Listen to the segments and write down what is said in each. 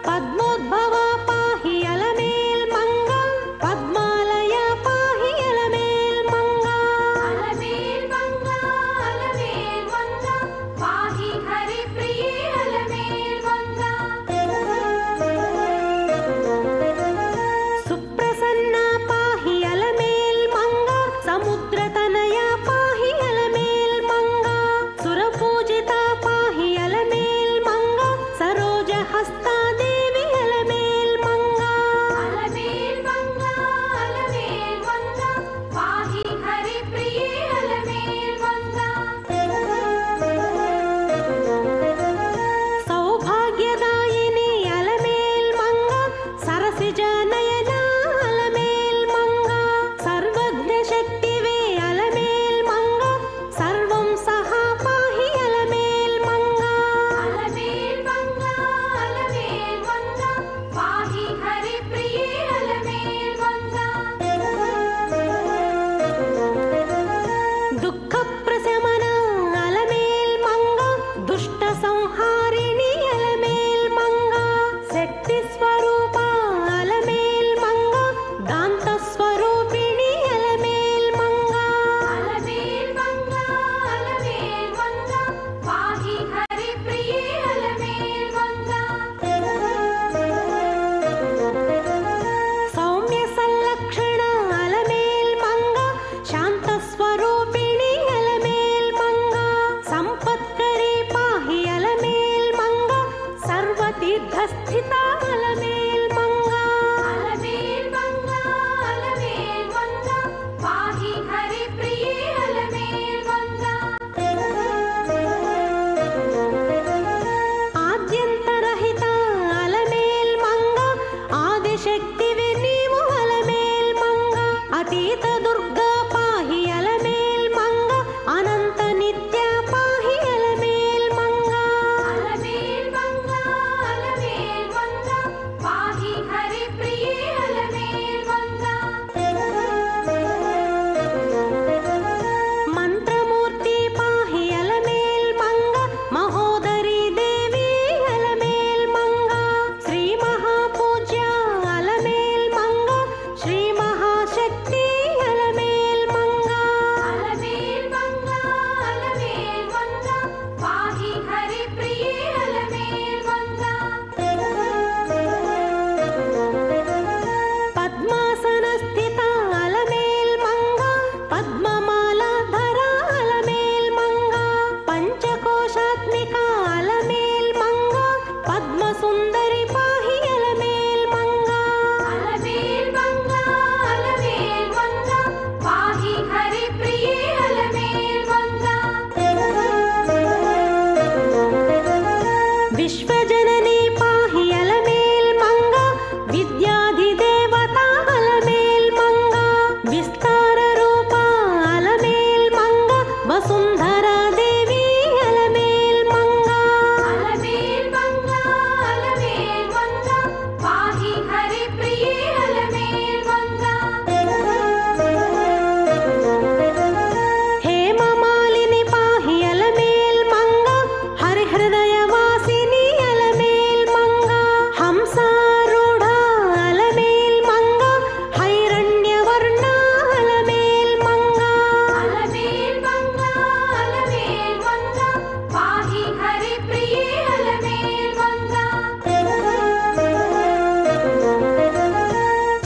पद्मोद्भवा पाहि अलमेल् मंगा, पद्मालया पाहि अलमेल्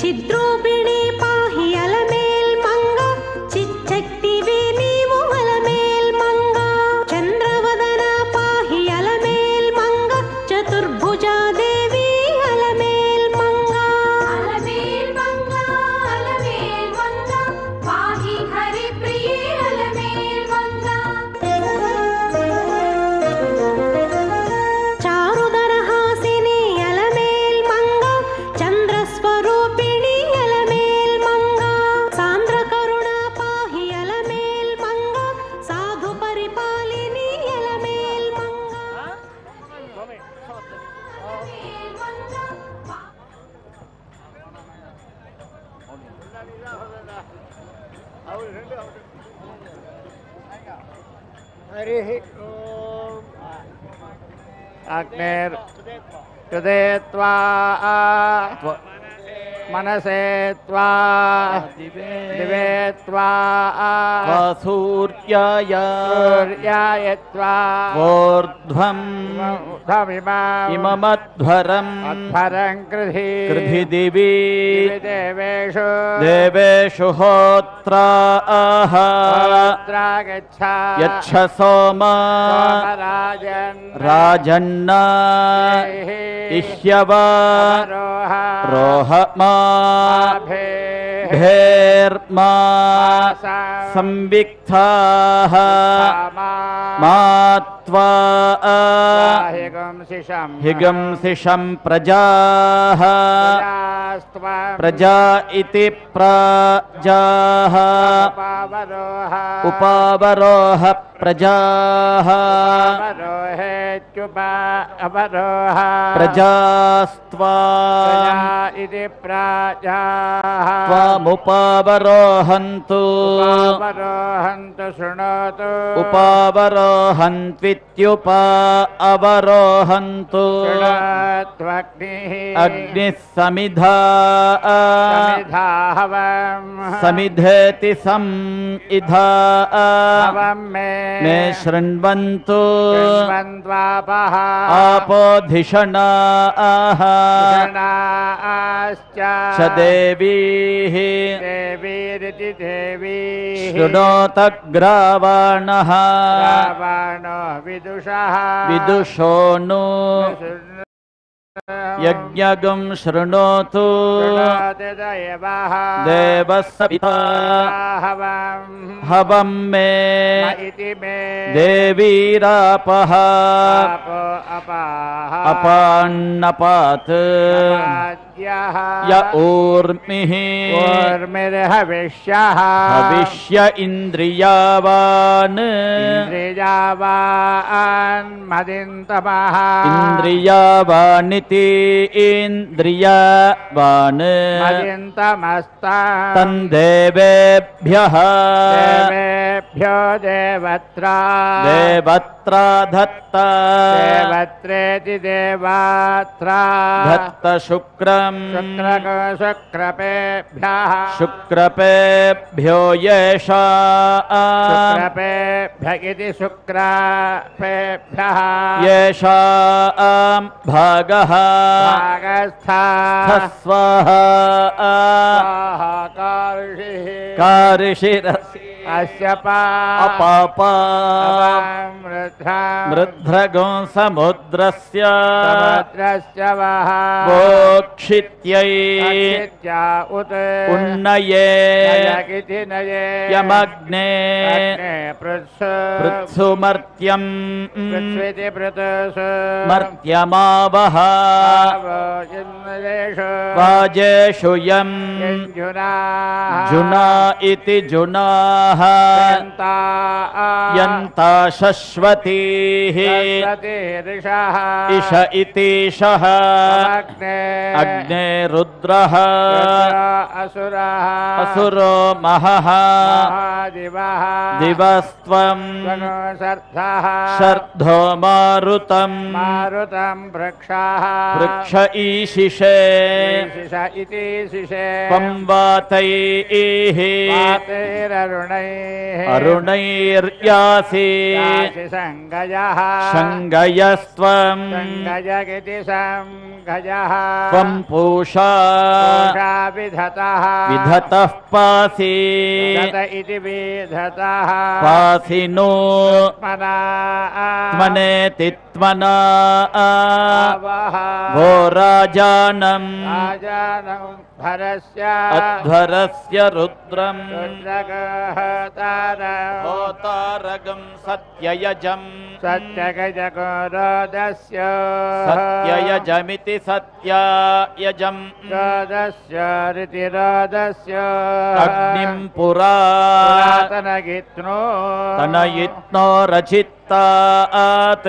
చిద్రూపిణి పాహి అలమేల్ మంగ చిచ్చక్తివి నీవు అలమేల్ మంగ చంద్రవదన పాహి అలమేల్ మంగ చతుర్భుజా దేవి అలమేల్ మంగ అలమేల్ మంగ అలమేల్ మంగ పాహి హరి ప్రియే అలమేల్ మంగ చారుదర హాసిని అలమేల్ మంగ చంద్రస్వరూపిణి అలమేల్ మంగ సాంద్ర కరుణ పాహి అలమేల్ మంగ సాధు పరిపాలిని అలమేల్ మంగ హరి ఓం అగ్నిర్యుదేత్వా మనసే త్వా దివే త్వా సూర్యాయ త్వా ఊర్ధ్వం ఇమమధ్వరం కృధి దివి దేవేషు దేవేషు హోత్రాః యచ్చ సోమా రాజన్న ఇష్యవా రోహమా భేర్మా సంవిక్తాః మాత్వా హిగంసిషం ప్రజాః ప్రజా ఇతి ప్రజాః ఉపావరోహ ప్రజాః ప్రజాస్త్వా త్వముపావరోహन्तు శృణోతు ఉపావరోహన్విత్యుపా అవరోహन्तు అగ్నిః సమిధా సమిధేతి సమిధా మే శృణ్వంతు ఆపోధిషణాః చ దేవీః శృణోతగ్రావాణః విదుషోను యజ్ఞగం శృణోతు దేవస్సవితా హవం మే దేవీరాపః అపాన్నపాత్ య ఊర్మిః హవిష్య ఇంద్రియావాన్ ఇంద్రియావానితి ఇంద్రియావాన్ తందేవేభ్యః దేవత్రా దత్త దత్త శుక్రం శుక్రపేభ్యో యేషా యేషాం భాగః స్వాహా కారిషిరసి అపాపా మృధ్రగో సముద్రస్య మోక్షిత్యై ఉన్నయే యమగ్నే పృత్సుమర్త్యం మర్త్యమావహ వాజేషు యం జునా ఇతి జునాః యంతా శశ్వతీః ఇష ఇతీషః అగ్నే రుద్రః అసురో మహః దివస్త్వం శర్ధో మారుతం వృక్ష ఈశిషే త్వం వాతైః అరుణైర్యాసి సంగయస్త్వం गजः त्वं पूषा पूषा विधतः विधतः पासि गत इति विधतः पासिनो मना त्मनेति त्मना आवः भो राजानं राजानं भरस्य अध्वरस्य रुद्रम् रुद्रगहतारं होतारगं सत्ययजम् सत्यगजगोरोदस्य सत्ययजमिति सत्ययजम् रोदस्य ऋतिरोदस्य अग्निं पुरा पुरातनगित्नो तनयित्नो रचित्तात्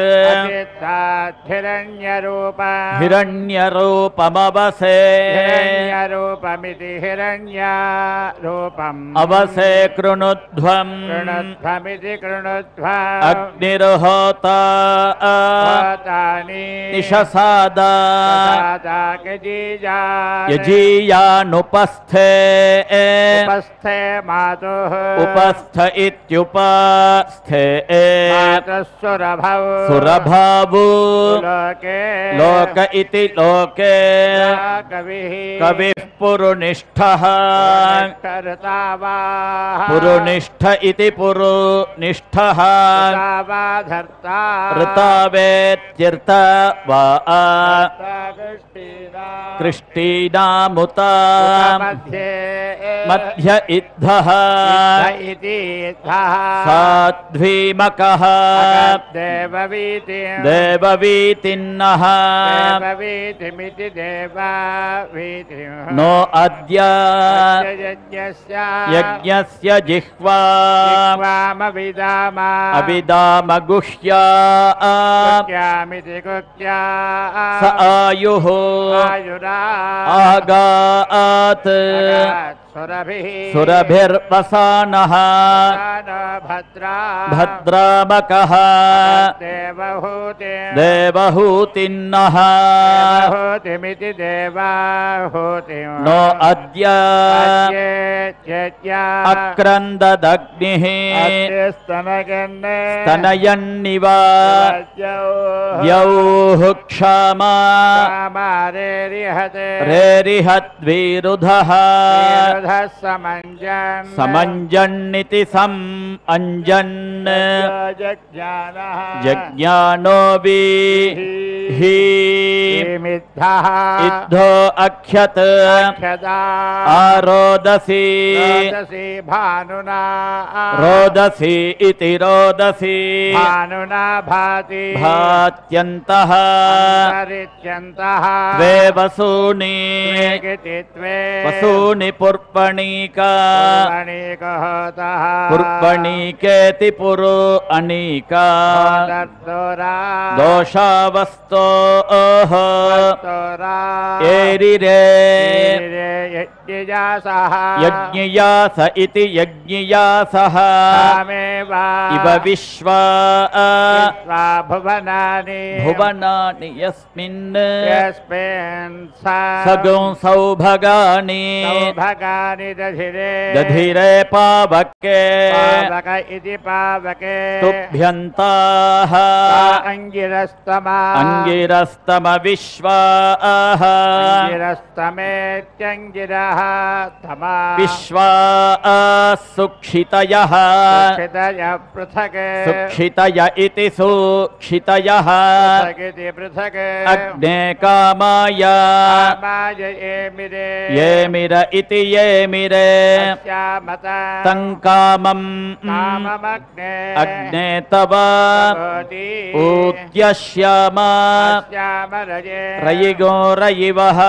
हिरण्यरूपा हिरण्यरूपमवसे हिरण्यरूपमिति हिरण्यारूपम् अवसे कृणुध्वम् कृणुध्वमिति कृणुध्वा अग्निर्होता होतानि निशसादा गजीजा यजीयानुपस्थे उपस्थे मातुः उपस्थ इत्युपस्थे मातुः सुरभौ सुरभावु लोके लोक इति लोके कविः कविः पुरुनिष्ठः कर्तावाः पुरुनिष्ठ इति पुरुनिष्ठः धर्ता ऋतावेत्यर्थ वा कृष्टीनामुता मध्ये मध्य इद्धः इति इद्धः साध्वीमकः देववीतिं देववीतिन्नः देववीतिमिति देववीतिं नो अद्य यज्ञस्य यज्ञस्य जिह्वा वामविदाम अविदामगुह्या कुक्यामिति कुक्या स आयुः आयुरा आगात् सुरभिः सुरभिर्वसानः भद्रा भद्रामकः देवहूतिं देवहूतिन्नः देवहूतिमिति देवहूतिं नो अद्य अक्रन्ददग्निः स्तनयन्निव यौः क्षमा रेरिहद्विरुधः समञ्जन्निति सम् अञ्जन् जज्ञानो इद्धो अक्षत आरोदसी भानुना रोदसी इति रोदसी भानुना भाति भात्यन्तः त्वे वसूनि वसूनि पुर्पणीका पुर्पणीकेति पुरु अनीका दोषावस्तोः एरिरे यज्ञियास इति यज्ञियासः इव विश्वा भुवनानि यस्मिन् सगुं सौभगानि दधिरे पावके तुभ्यन्ताः अंगिरस्तम विश्वाः अंगिरस्तमेत्यंगिरः तमा विश्वा सुक्षितयः पृथक् सुक्षितय इति सुक्षितयः पृथक् अग्ने कामाय येमिर इति येमिरे तङ्कामम् अग्ने तव ऊत्यश्यामा रयिगो रयिवः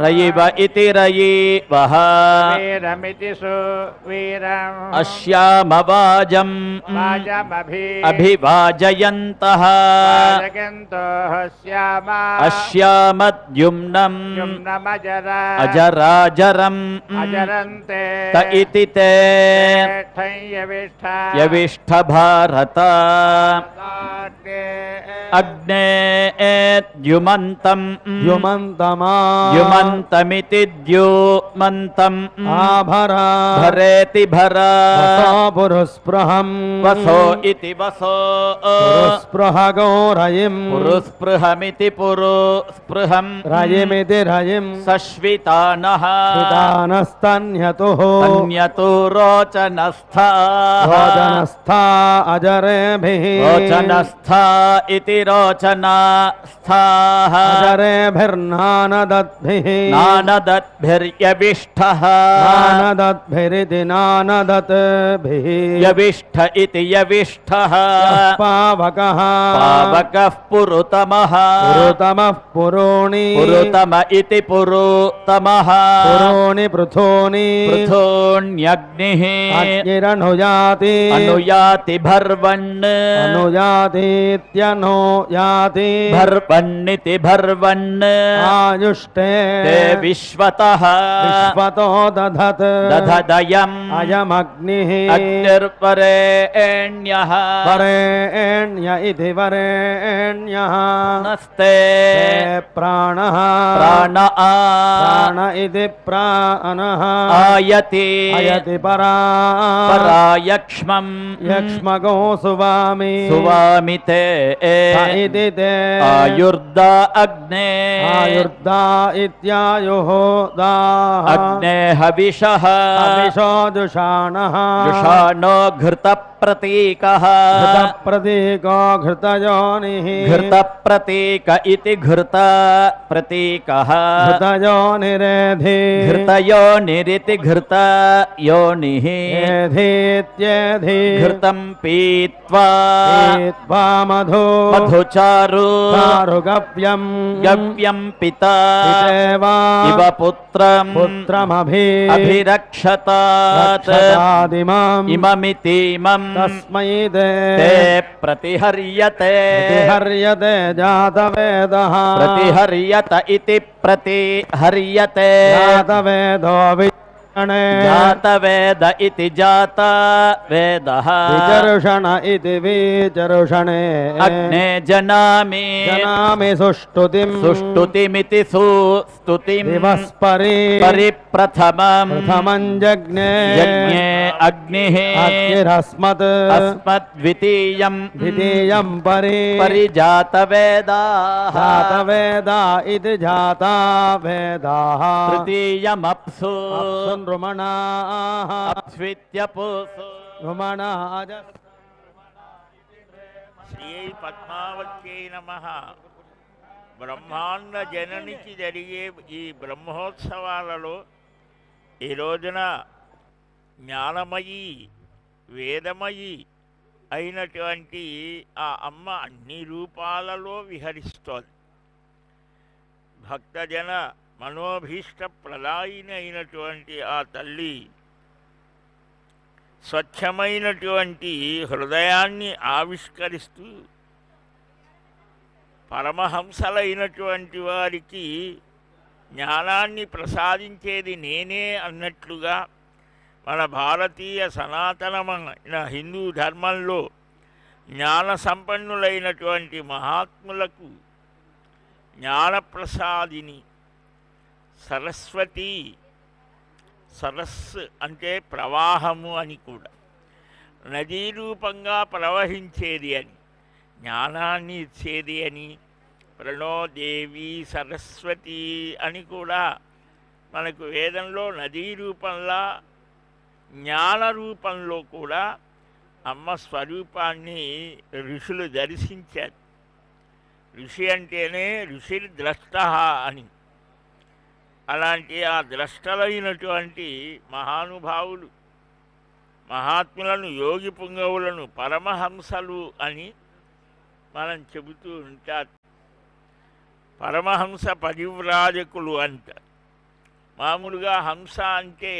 रयिव इति रयिवः अश्यामवाजम् अभिवाजयन्तः अश्यामद्युम्नम् अजराजरम् त इति ते यविष्ठ भारत अग्ने द्युमन्तम् द्युमन्त మంతమితి ద్యోమంతం ఆభరా భరేతి భరా వసో పురుస్పృహం వసో ఇతి వసో పురుస్పృహగో రయిం పురుస్పృహమితి పురుస్పృహం రయిమితి రయిం సశ్వితానః పితానస్తన్యతుః అన్యతో రోచనస్థా రోచనస్థా అజరేభిః రోచనస్థా ఇతి రోచనస్థాః అజరేభిర్నానదద్భిః నానదద్భిర్యవిష్ఠః నానదద్భిరితి నానదద్భిః యవిష్ఠ ఇతి యవిష్ఠః పావకః పావకః పురుతమః పురుతమః పురోణి పురుతమ ఇతి పురుతమః పురోణి పృథోని పృథోన్యగ్నిః అగ్నిరనుయాతి అనుయాతి భర్వణ్ అనుయాతీత్యనుయాతి భర్వణ్ణితి భర్వణ్ ఆయుష్టే తే విశ్వతః విశ్వతో దధత్ దధదయం అయమగ్నిః అగ్నిర్వరేణ్యః వరేణ్య ఇతి వరేణ్యః నస్తే ప్రాణః ప్రాణ ప్రాణ ఇతి ప్రాణః ఆయతి అయతి పరాయక్ష్మం యక్ష్మగో సువామి సువామితే స ఇతి తే ఆయుర్దా అగ్నే ఆయుర్దా ఇత్యాయుః దాః అగ్నే హవిషః అవిశో దుషాణః యుషాణో ఘృత ప్రతీకః ఘృత ప్రతీకో ఘృతయోనిః ఘృత ప్రతీక ఇతి ఘృత ప్రతీకః ఘృతయోనిరేధి ఘృతయోనిరితి ఘృత యోనిః ఏధీత్యేధి ఘృతం పీత్వా పీత్వా మధు మధుచారు చారుగవ్యం గవ్యం పితా పితేవా ఇవ పుత్రం అభిరక్షతాత్ రక్షతాదిమాం ఇమమితిమం తస్మై తే ప్రతిహర్యతే ప్రతిహర్యతే జాతవేదః ప్రతిహర్యత ఇతి ప్రతిహర్యతే జాతవేదో విజర్షణే జాతవేద ఇతి జాతవేదః విజర్షణ ఇతి విజర్షణే అగ్నే జనామి జనామి సుష్టుతిం సుష్టుతిమితి సుస్తుతిం దివస్పరి పరిప్రథమం ప్రథమం జజ్ఞే యజ్ఞే అగ్నిః అగ్నిరస్మత్ అస్మద్వితీయం ద్వితీయం పరిజాతవేదాః జాతవేదా ఇది జాతవేదాః తృతీయమప్సు రుమణాః అప్స్విత్యపుసు రుమణాజ శ్రీ పద్మావత్యై నమః. బ్రహ్మాండ జననికి జరిగే ఈ బ్రహ్మోత్సవాలలో ఈ రోజున జ్ఞానమయి వేదమయి అయినటువంటి ఆ అమ్మ అన్ని రూపాలలో విహరిస్తోంది. భక్తజన మనోభీష్ట ప్రదాయిని అయినటువంటి ఆ తల్లి స్వచ్ఛమైనటువంటి హృదయాన్ని ఆవిష్కరిస్తూ పరమహంసలైనటువంటి వారికి జ్ఞానాన్ని ప్రసాదించేది నేనే అన్నట్లుగా మన భారతీయ సనాతనమైన హిందూ ధర్మంలో జ్ఞాన సంపన్నులైనటువంటి మహాత్ములకు జ్ఞానప్రసాదిని సరస్వతి, సరస్సు అంటే ప్రవాహము అని కూడా, నదీ రూపంగా ప్రవహించేది అని, జ్ఞానాన్ని ఇచ్చేది అని, ప్రణోదేవి సరస్వతి అని కూడా మనకు వేదంలో నదీ రూపంలో జ్ఞాన రూపంలో కూడా అమ్మ స్వరూపాన్ని ఋషులు దర్శించారు. ఋషి అంటేనే ఋషి ద్రష్ట అని. అలాంటి ఆ ద్రష్టలైనటువంటి మహానుభావులు మహాత్ములను యోగి పుంగవులను పరమహంసలు అని మనం చెబుతూ ఉంటారు. పరమహంస పరివ్రాజకులు అంటారు. మామూలుగా హంస అంటే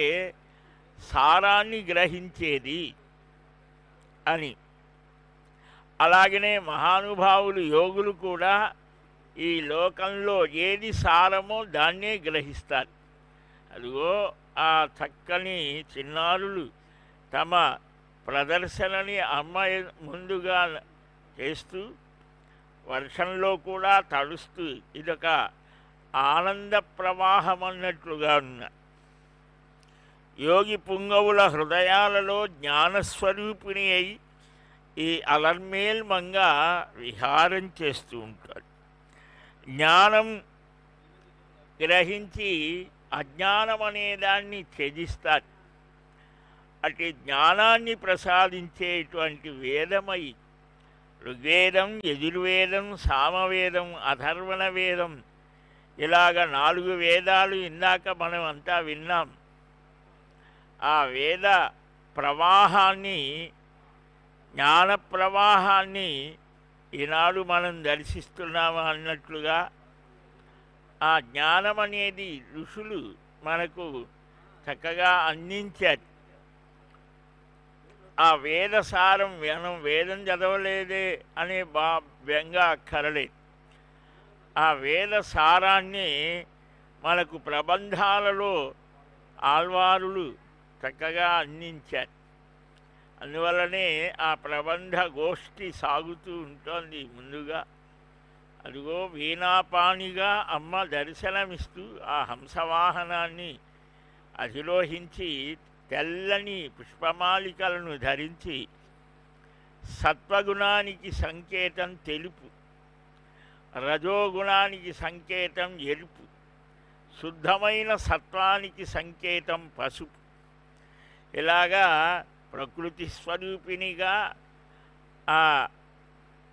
సారాన్ని గ్రహించేది అని. అలాగనే మహానుభావులు యోగులు కూడా ఈ లోకంలో ఏది సారమో దాన్నే గ్రహిస్తారు. అదిగో ఆ చక్కని చిన్నారులు తమ ప్రదర్శనని అమ్మ ముందుగా చేస్తూ వర్షంలో కూడా తడుస్తూ ఇదొక ఆనంద ప్రవాహం అన్నట్లుగా ఉన్న యోగి పుంగవుల హృదయాలలో జ్ఞానస్వరూపిణి అయి ఈ అలర్మేల్మంగ విహారం చేస్తూ ఉంటాడు. జ్ఞానం గ్రహించి అజ్ఞానం అనేదాన్ని త్యజిస్తాడు. అటు జ్ఞానాన్ని ప్రసాదించేటువంటి వేదమై ఋగ్వేదం, యజుర్వేదం, సామవేదం, అథర్వణ వేదం ఇలాగ 4 వేదాలు ఇందాక మనం అంతా విన్నాం. ఆ వేద ప్రవాహాన్ని, జ్ఞాన ప్రవాహాన్ని ఈనాడు మనం దర్శిస్తున్నాము అన్నట్లుగా ఆ జ్ఞానం అనేది ఋషులు మనకు చక్కగా అందించారు. ఆ వేదసారం మనం వేదం చదవలేదే అనే బెంగ అక్కరలేదు. ఆ వేద సారాన్ని మనకు ప్రబంధాలలో ఆళ్వారులు చక్కగా అందించారు. అందువల్లనే ఆ ప్రబంధ గోష్ఠి సాగుతూ ఉంటుంది. ముందుగా అదిగో వీణాపాణిగా అమ్మ దర్శనమిస్తూ ఆ హంసవాహనాన్ని అధిరోహించి తెల్లని పుష్పమాలికలను ధరించి సత్వగుణానికి సంకేతం తెలుపు, రజోగుణానికి సంకేతం ఎరుపు, శుద్ధమైన సత్వానికి సంకేతం పసుపు, ఇలాగా ప్రకృతి స్వరూపిణిగా ఆ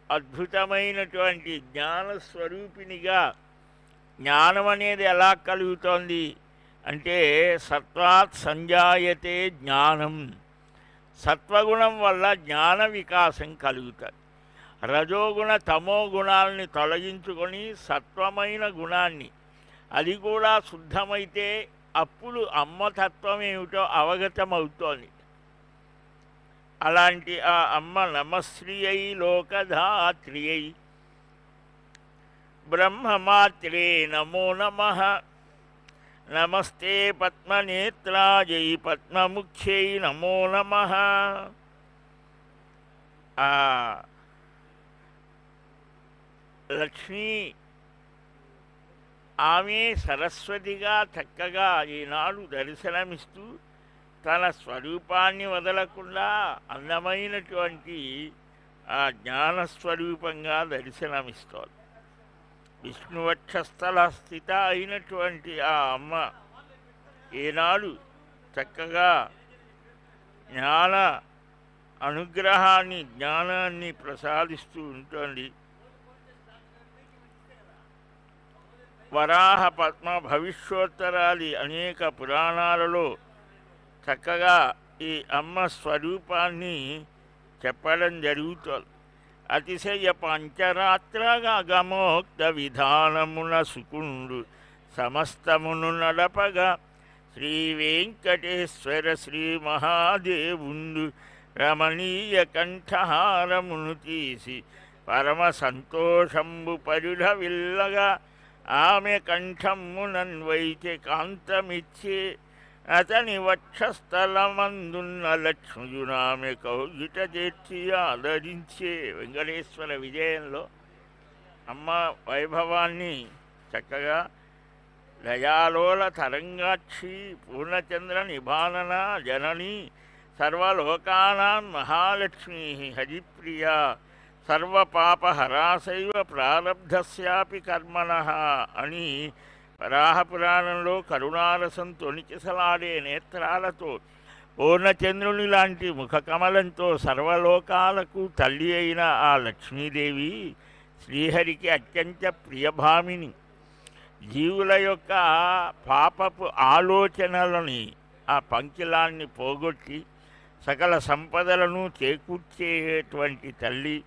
అద్భుతమైనటువంటి జ్ఞానస్వరూపిణిగా జ్ఞానం అనేది ఎలా కలుగుతోంది అంటే సత్వాత్ సంజాయతే జ్ఞానం. సత్వగుణం వల్ల జ్ఞాన వికాసం కలుగుతుంది. రజోగుణ తమో గుణాలని తొలగించుకొని సత్వమైన గుణాన్ని, అది కూడా శుద్ధమైతే అప్పుడు అమ్మతత్వం ఏమిటో అవగతమవుతోంది. అలాంటి ఆ అమ్మ నమశ్రీయై లోకధాత్రియై బ్రహ్మమాత్రే నమో నమః, నమస్తే పద్మనేత్రాజై పద్మముఖ్యై నమో నమః. లక్ష్మీ ఆమె సరస్వతిగా చక్కగా ఈనాడు దర్శనమిస్తూ తన స్వరూపాన్ని వదలకుండా అందమైనటువంటి ఆ జ్ఞానస్వరూపంగా దర్శనమిస్తోంది. విష్ణువక్షస్థల స్థిత అయినటువంటి ఆ అమ్మ ఈనాడు చక్కగా జ్ఞాన అనుగ్రహాన్ని, జ్ఞానాన్ని ప్రసాదిస్తూ ఉంటుంది. వరాహ పద్మ భవిష్యోత్తరాది అనేక పురాణాలలో చక్కగా ఈ అమ్మ స్వరూపాన్ని చెప్పడం జరుగుతుంది. అతిశయ పంచరాత్రగా గమోక్త విధానమున సుకుండు సమస్తమును నడపగా శ్రీ వెంకటేశ్వర శ్రీ మహాదేవుండు రమణీయ కంఠహారమును తీసి పరమ సంతోషంబు పరిఢవిల్లగా ఆమె కంఠమ్మునన్వైతే కాంతమిచ్చే అతని వక్షస్థలమందున్న లక్ష్మయునామె కౌగిట చేర్చి ఆదరించే. వెంకటేశ్వర విజయంలో అమ్మ వైభవాన్ని చక్కగా దయాలోల తరంగాక్షి పూర్ణచంద్ర నిభానన జనని సర్వలోకానాం మహాలక్ష్మీ హరిప్రియా సర్వపాపహరాశైవ ప్రారబ్ధస్యాపి కర్మణః అని వరాహపురాణంలో కరుణారసం తొణికిసలాడే నేత్రాలతో పూర్ణచంద్రుని లాంటి ముఖకమలంతో సర్వలోకాలకు తల్లి అయిన ఆ లక్ష్మీదేవి శ్రీహరికి అత్యంత ప్రియభామిని. జీవుల యొక్క పాపపు ఆలోచనలని, ఆ పంకిలాన్ని పోగొట్టి సకల సంపదలను చేకూర్చేటువంటి తల్లి.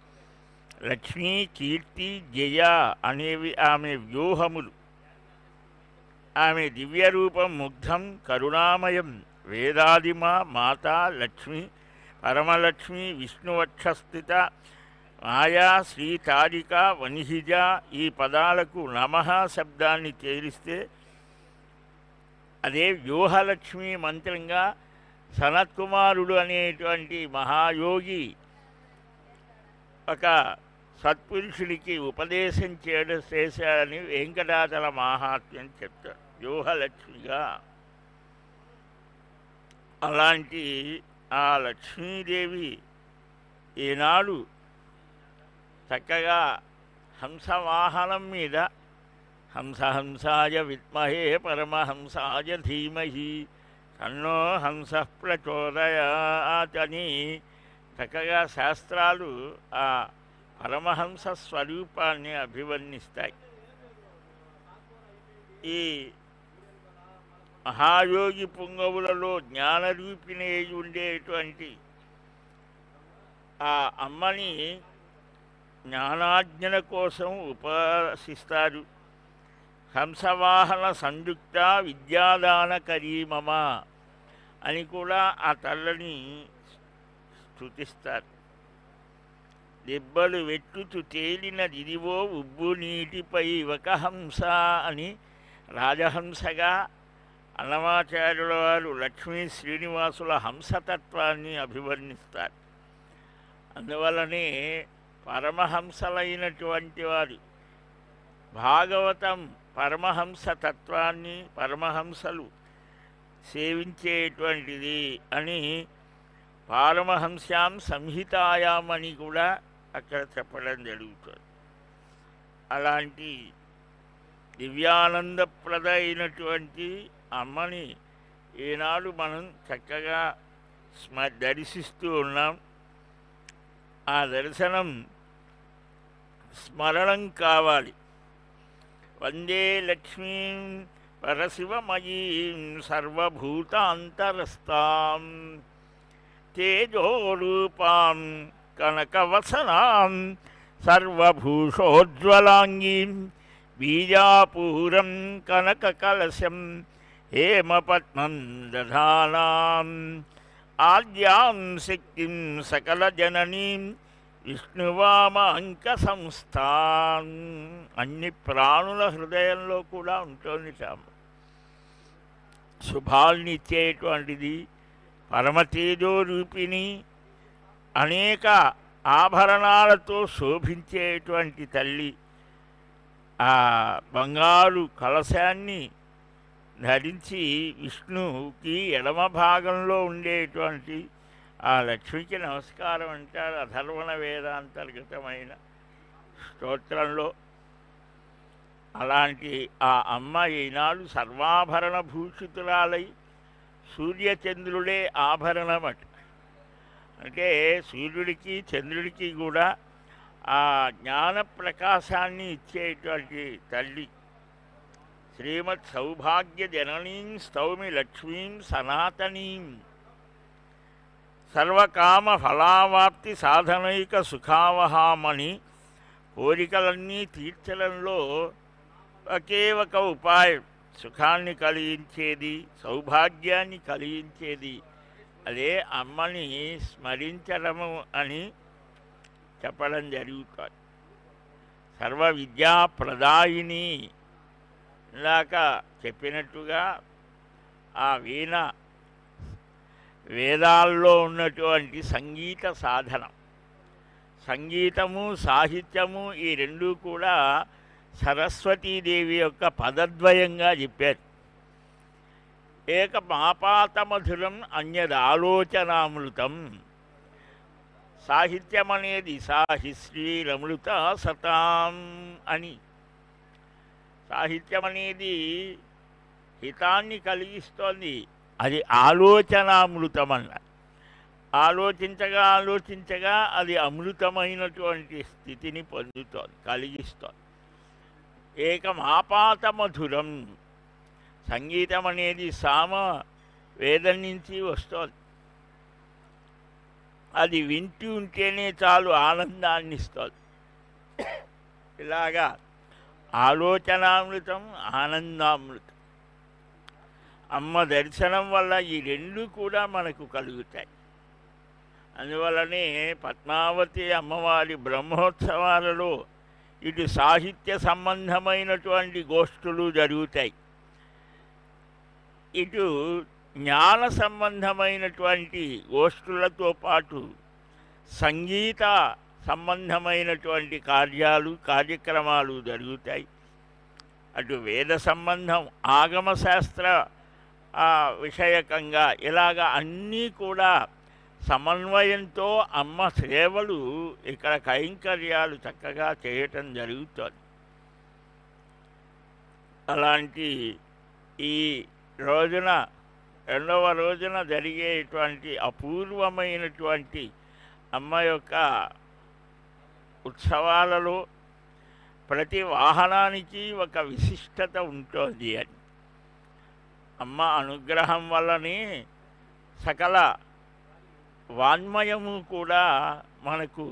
లక్ష్మీ, కీర్తి, జయ అనేవి ఆమె వ్యూహములు. ఆమె దివ్యరూపం ముగ్ధం కరుణామయం. వేదాదిమా మాతా లక్ష్మి, పరమలక్ష్మి, విష్ణువక్షస్థిత, మాయా, శ్రీ తారిక, వనిహిజ ఈ పదాలకు నమః శబ్దాన్ని చేరిస్తే అదే వ్యూహలక్ష్మి మంత్రంగా సనత్కుమారుడు అనేటువంటి మహాయోగి ఒక సత్పురుషుడికి ఉపదేశం చేశాడని వెంకటాచల మహాత్మ్యం చెప్తారు వ్యూహలక్ష్మిగా. అలాంటి ఆ లక్ష్మీదేవి ఈనాడు చక్కగా హంసవాహనం మీద హంసహంసాయ విద్మహే పరమహంసాయ ధీమహి తన్నో హంస ప్రచోదయాత్ అని చక్కగా శాస్త్రాలు ఆ పరమహంస స్వరూపాన్ని అభివర్ణిస్తాయి. ఈ మహాయోగి పుంగవులలో జ్ఞానరూపిణి ఉండేటువంటి ఆ అమ్మని జ్ఞానార్జన కోసం ఉపాసిస్తారు. హంసవాహన సంయుక్త విద్యాదాన కరీమమ అని కూడా ఆ తల్లని స్తుతిస్తారు. దెబ్బలు వెట్టుతూ తేలినదిదివో ఉబ్బు నీటిపై ఒక హంస అని రాజహంసగా అన్నమాచార్యుల వారు లక్ష్మీ శ్రీనివాసుల హంసతత్వాన్ని అభివర్ణిస్తారు. అందువలనే పరమహంసలైనటువంటి వారు భాగవతం పరమహంస తత్వాన్ని పరమహంసలు సేవించేటువంటిది అని పారమహంస్యాం సంహితాయాం అని కూడా అక్కడ చెప్పడం జరుగుతుంది. అలాంటి దివ్యానందప్రద అయినటువంటి అమ్మని ఈనాడు మనం చక్కగా దర్శిస్తూ ఉన్నాం. ఆ దర్శనం స్మరణం కావాలి. వందే లక్ష్మీం పరశివమయీం సర్వభూతాంతరస్తాం తేజోరూపాం కనకవసనాం సర్వభూషోజ్వలాంగీం బీజాపూరం కనకకలశం హేమపద్మం దధానాం ఆద్యాం శక్తిం సకలజననీం విష్ణువామాంక సంస్థాన్. అన్ని ప్రాణుల హృదయంలో కూడా ఉంటుంది. శుభాల్నిచ్చేటువంటిది పరమతేజో రూపిణి, అనేక ఆభరణాలతో శోభించేటువంటి తల్లి. ఆ బంగారు కలశాన్ని ధరించి విష్ణువుకి ఎడమ భాగంలో ఉండేటువంటి ఆ లక్ష్మికి నమస్కారం అంటారు అథర్వణ వేదాంతర్గతమైన స్తోత్రంలో. అలాంటి ఆ అమ్మ ఈనాడు సర్వాభరణ భూషితురాలై సూర్యచంద్రుడే ఆభరణమట. అంటే సూర్యుడికి చంద్రుడికి కూడా ఆ జ్ఞాన ప్రకాశాన్ని ఇచ్చేటువంటి తల్లి. శ్రీమత్ సౌభాగ్య జననీం స్తౌమి లక్ష్మీం సనాతనీం సర్వకామ ఫలావాప్తి సాధనైక సుఖావహామని కోరికలన్నీ తీర్చడంలో ఒకే ఒక ఉపాయం, సుఖాన్ని కలిగించేది, సౌభాగ్యాన్ని కలిగించేది అదే అమ్మని స్మరించడము అని చెప్పడం జరుగుతుంది. సర్వ విద్యా ప్రదాయిని ఇందాక చెప్పినట్టుగా ఆ వీణ వేదాల్లో ఉన్నటువంటి సంగీత సాధనం. సంగీతము సాహిత్యము ఈ రెండూ కూడా సరస్వతీదేవి యొక్క పదద్వయంగా చెప్పారు. ఏకమాపాతమధురం అన్యదాలోచనామృతం. సాహిత్యం అనేది సాహిశ్రీరమృత సతాం అని. సాహిత్యం అనేది హితాన్ని కలిగిస్తోంది, అది ఆలోచనామృతం అన్నారు. ఆలోచించగా ఆలోచించగా అది అమృతమైనటువంటి స్థితిని పొందుతోంది, కలిగిస్తోంది. ఏకమాపాతమధురం. సంగీతం అనేది సామ వేదం నుంచి వస్తోంది. అది వింటూ ఉంటేనే చాలు ఆనందాన్ని ఇస్తోంది. ఇలాగా ఆలోచనామృతం, ఆనందామృతం. అమ్మ దర్శనం వల్ల ఈ రెండు కూడా మనకు కలుగుతాయి. అందువల్లనే పద్మావతి అమ్మవారి బ్రహ్మోత్సవాలలో ఇటు సాహిత్య సంబంధమైనటువంటి గోష్ఠులు జరుగుతాయి, ఇటు జ్ఞాన సంబంధమైనటువంటి గోష్ఠులతో పాటు సంగీత సంబంధమైనటువంటి కార్యక్రమాలు జరుగుతాయి. అటు వేద సంబంధం, ఆగమశాస్త్ర విషయకంగా ఇలాగ అన్నీ కూడా సమన్వయంతో అమ్మ సేవలు ఇక్కడ కైంకర్యాలు చక్కగా చేయటం జరుగుతుంది. అలాంటి ఈ రోజున, రెండవ రోజున జరిగేటువంటి అపూర్వమైనటువంటి అమ్మ యొక్క ఉత్సవాలలో ప్రతి వాహనానికి ఒక విశిష్టత ఉంటుంది అని. అమ్మ అనుగ్రహం వల్లనే సకల వాన్మయము కూడా మనకు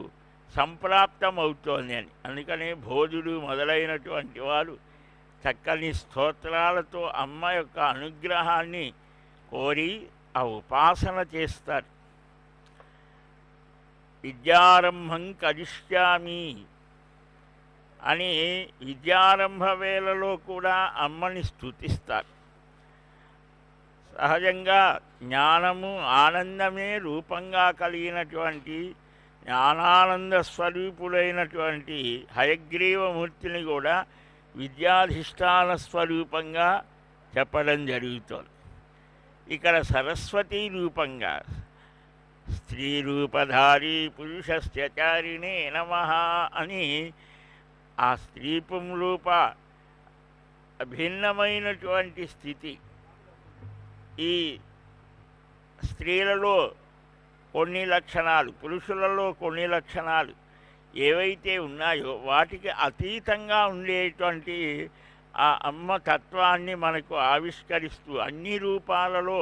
సంప్రాప్తమవుతోంది అని. అందుకనే భోజుడు మొదలైనటువంటి వారు చక్కని స్తోత్రాలతో అమ్మ యొక్క అనుగ్రహాన్ని కోరి ఆ ఉపాసన చేస్తారు. విద్యారంభం కరిష్యామి అని విద్యారంభ వేళలో కూడా అమ్మని స్తుతిస్తారు. సహజంగా జ్ఞానము, ఆనందమే రూపంగా కలిగినటువంటి జ్ఞానానంద స్వరూపుడైనటువంటి హయగ్రీవమూర్తిని కూడా విద్యాధిష్టాన స్వరూపంగా చెప్పడం జరుగుతుంది. ఇక్కడ సరస్వతీ రూపంగా స్త్రీ రూపధారి పురుషస్యచారిణే నమః అని ఆ స్త్రీపుం రూప భిన్నమైనటువంటి స్థితి, ఈ స్త్రీలలో కొన్ని లక్షణాలు, పురుషులలో కొన్ని లక్షణాలు ఏవైతే ఉన్నాయో వాటికి అతీతంగా ఉండేటువంటి ఆ అమ్మ తత్వాన్ని మనకు ఆవిష్కరిస్తూ అన్ని రూపాలలో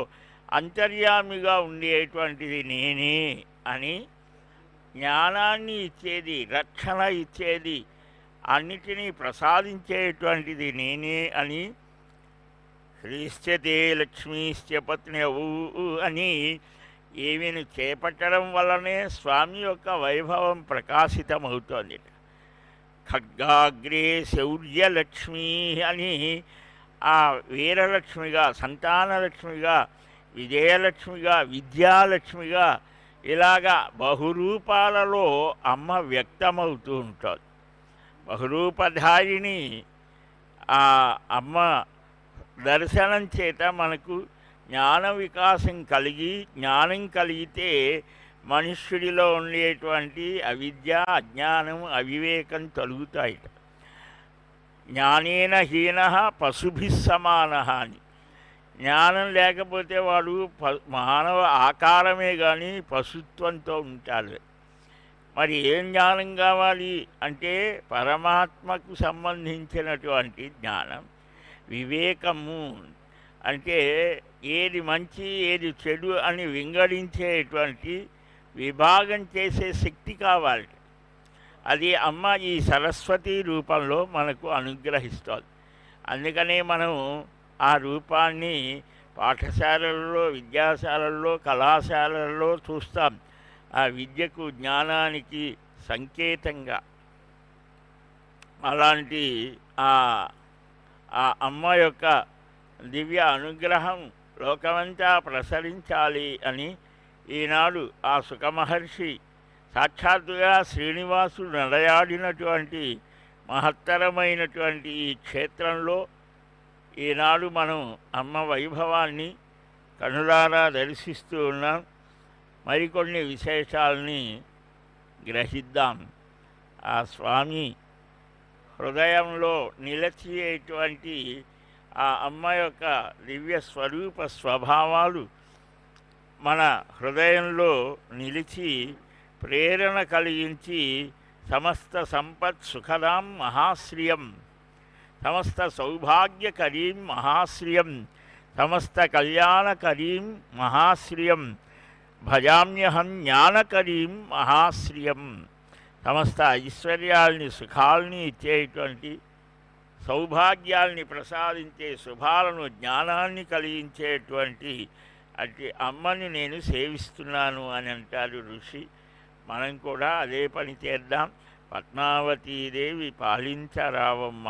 అంతర్యామిగా ఉండేటువంటిది నేనే అని, జ్ఞానాన్ని ఇచ్చేది, రక్షణ ఇచ్చేది, అన్నిటినీ ప్రసాదించేటువంటిది నేనే అని, శ్రీశ్చతే లక్ష్మీశ్చ పత్న్యవు అని ఈమెను చేపట్టడం వల్లనే స్వామి యొక్క వైభవం ప్రకాశితమవుతోంది. ఖడ్గాగ్రే శౌర్యలక్ష్మి అని ఆ వీరలక్ష్మిగా, సంతానలక్ష్మిగా, విజయలక్ష్మిగా, విద్యాలక్ష్మిగా ఇలాగా బహురూపాలలో అమ్మ వ్యక్తమవుతూ ఉంటుంది. బహురూపధారిణి ఆ అమ్మ దర్శనం చేత మనకు జ్ఞాన వికాసం కలిగి, జ్ఞానం కలిగితే మనుష్యుడిలో ఉండేటువంటి అవిద్య, అజ్ఞానం, అవివేకం తొలుగుతాయిట. జ్ఞానేన హీన పశుభిస్ సమాన అని. జ్ఞానం లేకపోతే వాడు మానవ ఆకారమే కానీ పశుత్వంతో ఉంటాడు. మరి ఏం జ్ఞానం కావాలి అంటే పరమాత్మకు సంబంధించినటువంటి జ్ఞానం, వివేకము అంటే ఏది మంచి ఏది చెడు అని వింగడించేటువంటి విభాగం చేసే శక్తి కావాలి. అది అమ్మ ఈ సరస్వతి రూపంలో మనకు అనుగ్రహిస్తుంది. అందుకనే మనం ఆ రూపాన్ని పాఠశాలల్లో, విద్యాశాలల్లో, కళాశాలల్లో చూస్తాం. ఆ విద్యకు, జ్ఞానానికి సంకేతంగా. అలాంటి ఆ అమ్మ యొక్క దివ్య అనుగ్రహం లోకమంతా ప్రసరించాలి అని ఈనాడు ఆ సుఖమహర్షి సాక్షాత్తుగా శ్రీనివాసుడు నడయాడినటువంటి మహత్తరమైనటువంటి ఈ క్షేత్రంలో ఈనాడు మనం అమ్మ వైభవాన్ని కనులారా దర్శిస్తూ ఉన్నాం. మరికొన్ని విశేషాలని గ్రహిద్దాం. ఆ స్వామి హృదయంలో నిలచేటువంటి ఆ అమ్మ యొక్క దివ్య స్వరూప స్వభావాలు మన హృదయంలో నిలిచి ప్రేరణ కలిగించి సమస్త సంపత్ సుఖదాం మహాశ్రియం, సమస్త సౌభాగ్యకరీం మహాశ్రియం, సమస్త కళ్యాణకరీం మహాశ్రియం, భజామ్యహం జ్ఞానకరీం మహాశ్రియం, సమస్త ఐశ్వర్యాల్ని, సుఖాల్ని ఇచ్చేటువంటి, సౌభాగ్యాల్ని ప్రసాదించే, శుభాలను, జ్ఞానాన్ని కలిగించేటువంటి అట్టి అమ్మని నేను సేవిస్తున్నాను అని అంటారు ఋషి. మనం కూడా అదే పని చేద్దాం. పద్మావతీదేవి పాలించరావమ్మ.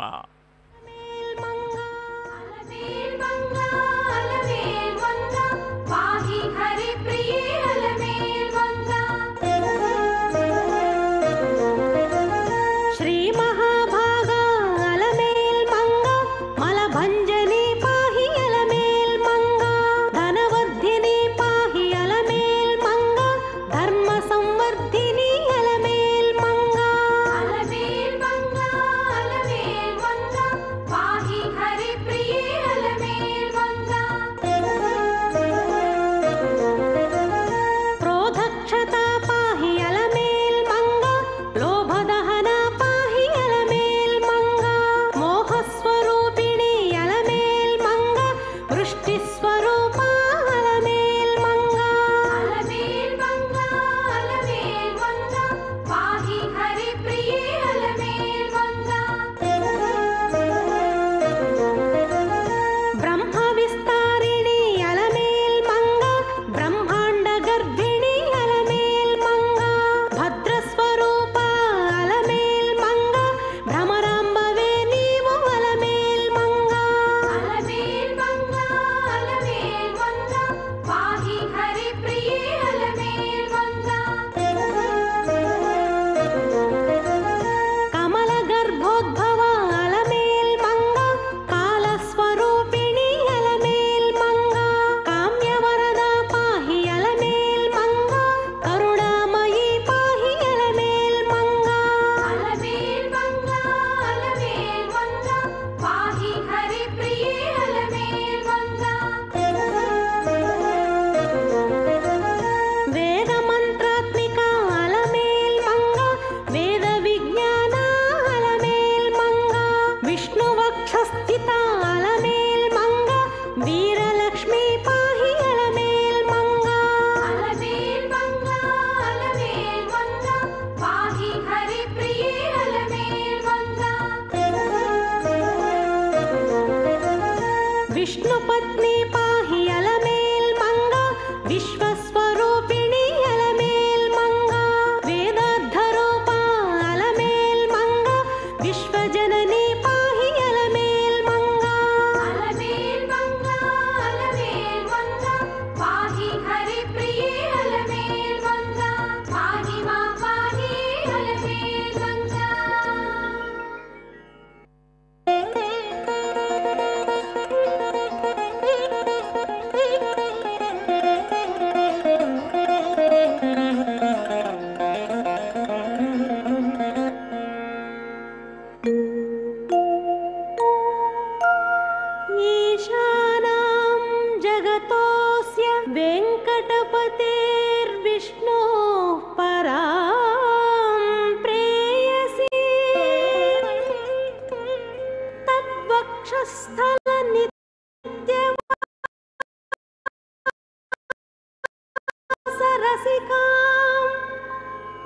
रसिकां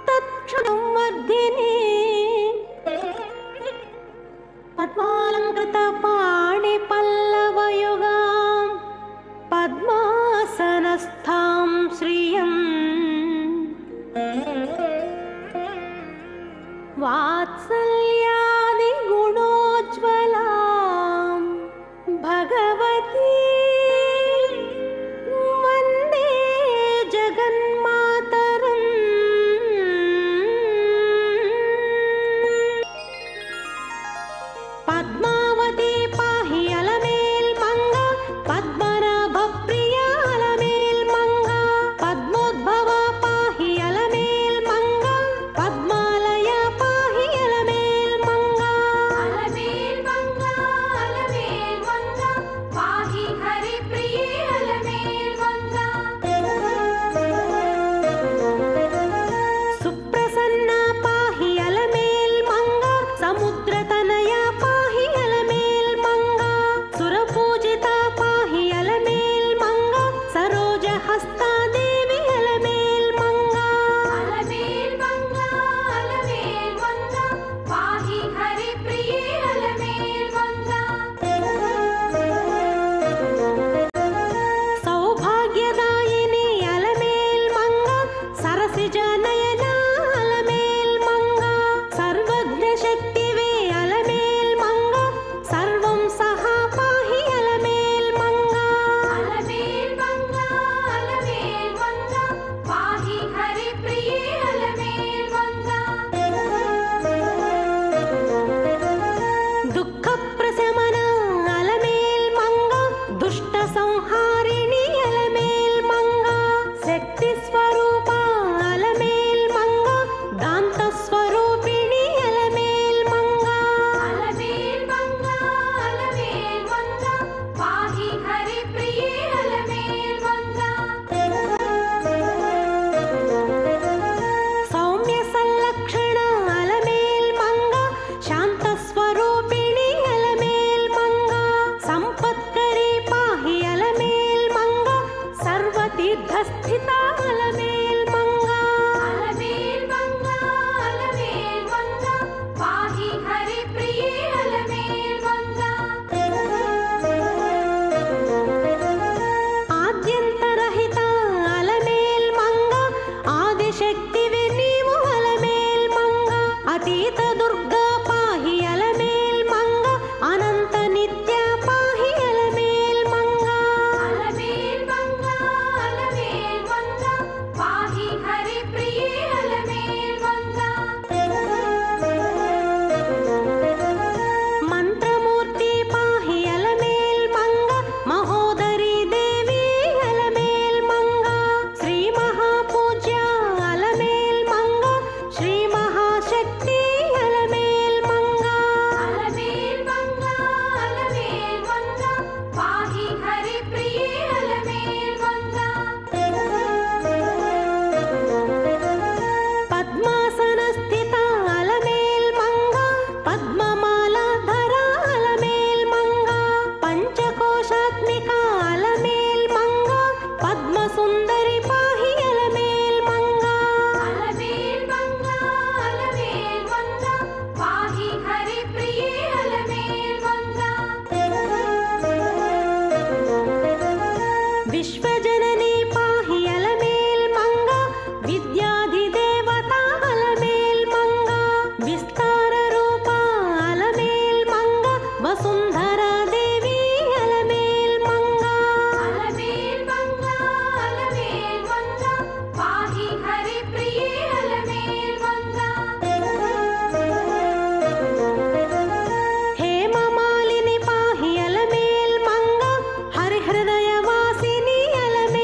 तत्क्षणं वर्धिनी पद्मालङ्कृतपाणिपल्लवयुगां पद्मासनस्थां श्रियम् वात्सल्यादिगुणोज्ज्वलां भगवती वन्दे जगन्मातरम् पद्मावती पाहि अलमेल् मंगा पद्मनाभप्रिया अलमेल् मंगा पद्मोद्भवा पाहि अलमेल् मंगा पद्मालया पाहि अलमेल् मंगा पाहि हरिप्रिये अलमेल् मंगा सुप्रसन्ना पाहि अलमेल् मंगा समुद्रतनया पाहि अलमेल् मंगा सुरपूजिता पाहि अलमेल् मंगा सरोजहस्ता देवी अलमेल् मंगा पाहि हरिप्रिये अलमेल् मंगा सौभाग्यदायिनी अलमेल् मंगा सरसिजनयना अलमेल् मंगा सर्वज्ञशक्तिवे अलमेल् मंगा सर्वं सहा पाहि अलमेल् मंगा पाहि हरिप्रिये अलमेल् मंगा दुःखप्रशमना अलमेल् मंगा दुष्टसंहारिणी अलमेल् मंगा शक्तिस्वरूपा अलमेल् मंगा दान्तस्वरूपिणी अलमेल् मंगा पाहि हरिप्रिये अलमेल् मंगा सौम्य संलक्षण अलमेल् मंगा शान्तस्वरूपिणी अलमेल् मंगा संपत्करी पाहि अलमेल् मंगा सर्वतीर्थस्थिता अलमेल् मंगा पाहि हरिप्रिये अलमेल् मंगा आद्यन्तरहिता अलमेल् मंगा आदिशक्तिवे नीवु अलमेल् मंगा अतीत दुर्गा पाहि अलमेल् मंगा अनंत नित्या पाहि अलमेल् मंगा पाहि हरिप्रिये अलमेल् मंगा मंत्रमूर्ति पाहि अलमेल् मंगा महोदरी देवी अलमेल् मंगा श्री महापूज्या अलमेल् मंगा श्री महाशक्ति अलमेल् मंगा पाहि हरिप्रिये अलमेल् मंगा पद्मासनस्थिता अलमेल् मंगा पद्ममालाधरा अलमेल् मंगा पंचकोशात्मिका अलमेल् मंगा पद्मसुन्दरी पाहि अलमेल् मंगा पाहि हरिप्रिये अलमेल् मंगा विश्वजननी पाहि अलमेल् मंगा विद्याधिदेवता अलमेल् मंगा विस्ताररूपा अलमेल् मंगा वसुन्धरा देवी अलमेल् मंगा पाहि हरिप्रिये अलमेल् मंगा हेममालिनी पाहि अलमेल् मंगा हरिहृदयवासिनी अलमेल्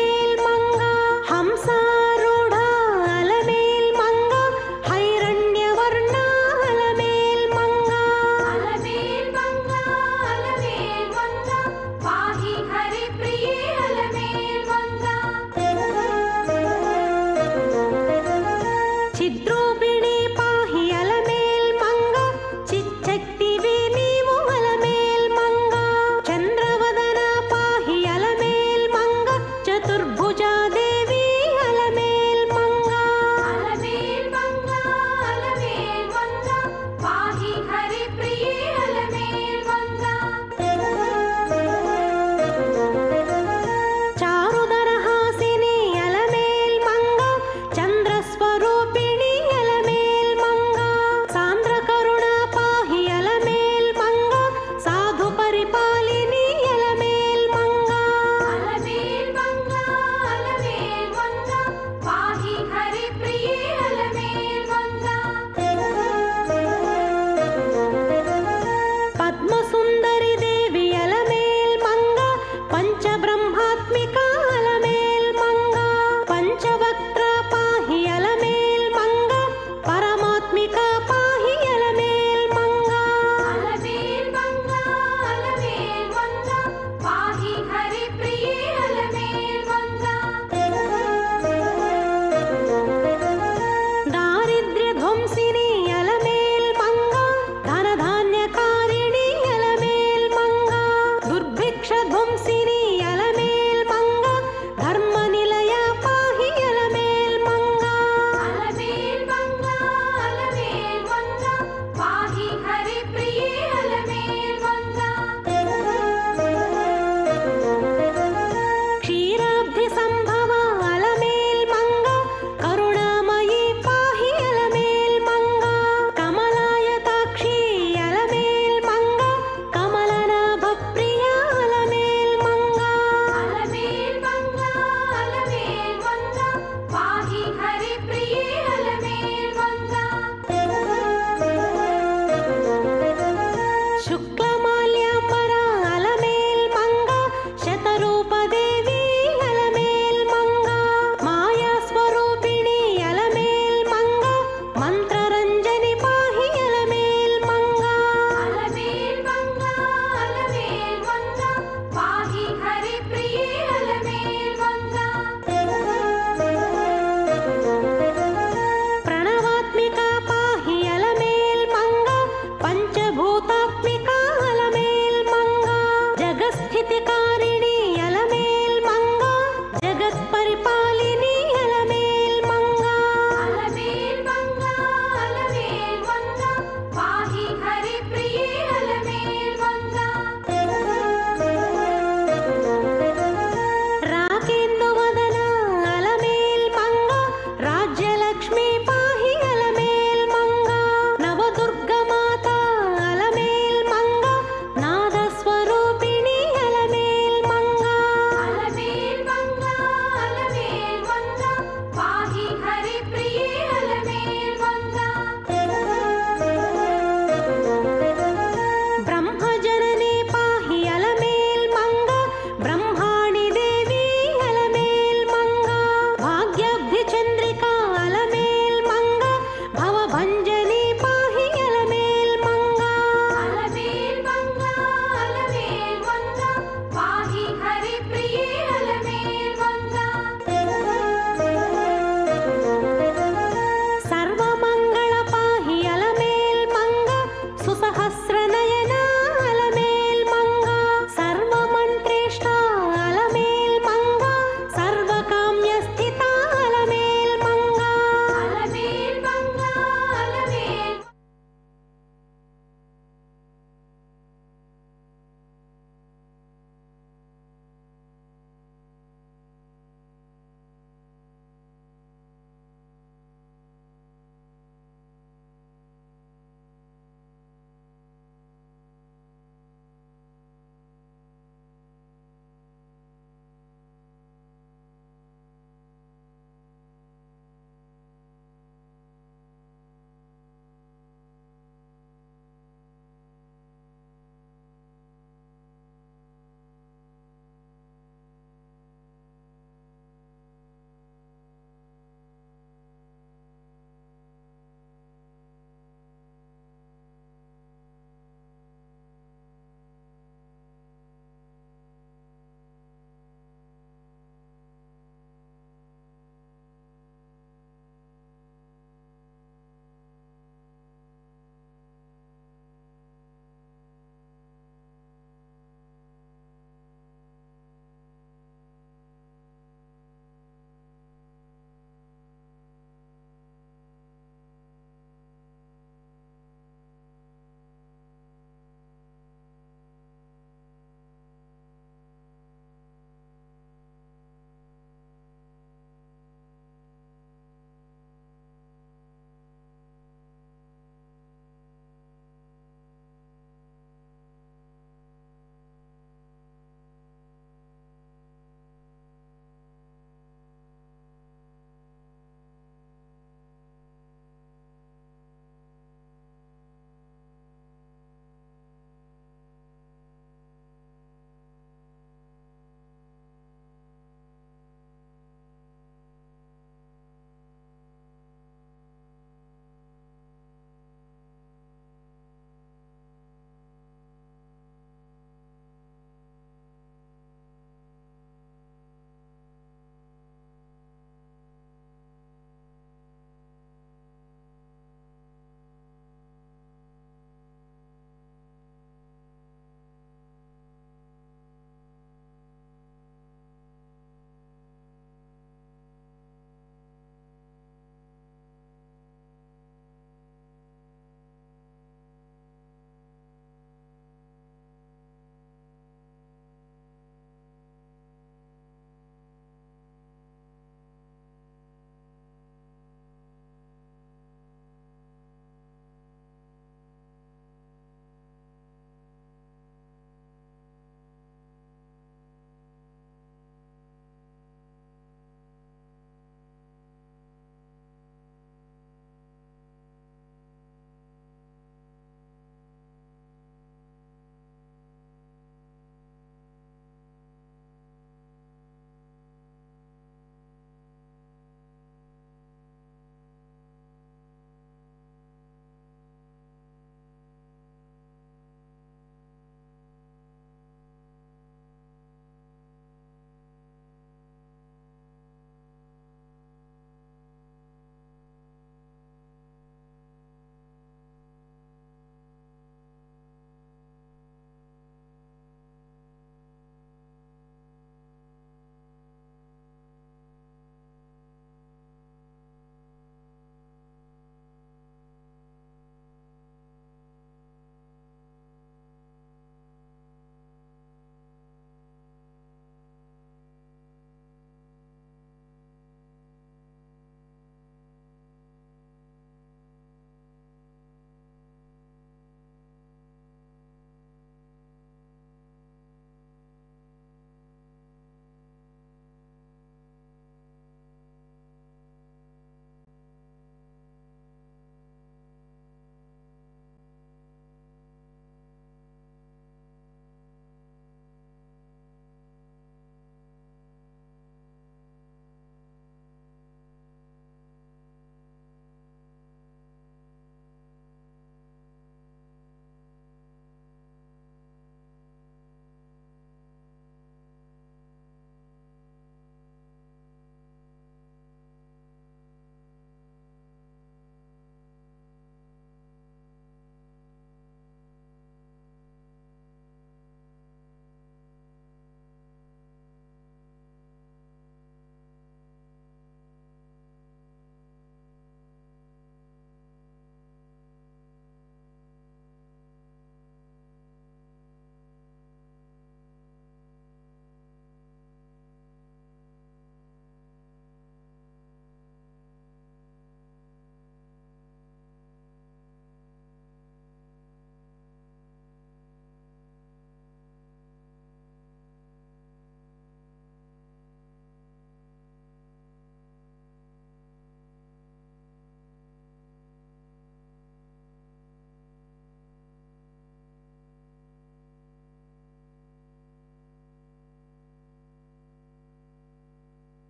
సిద్ధి సంభవ అలమేల్ మంగ కరుణామయీ పాహి అలమేల్ మంగ కమలాయతాక్షి అలమేల్ మంగ కమలనాభ ప్రియ అలమేల్ మంగ అలమేల్ మంగ అలమేల్ మంగ పాహి హరి ప్రియే అలమేల్ మంగ శుక్లమాల్యాంబర అలమేల్ మంగ శతరూపదేవి అలమేల్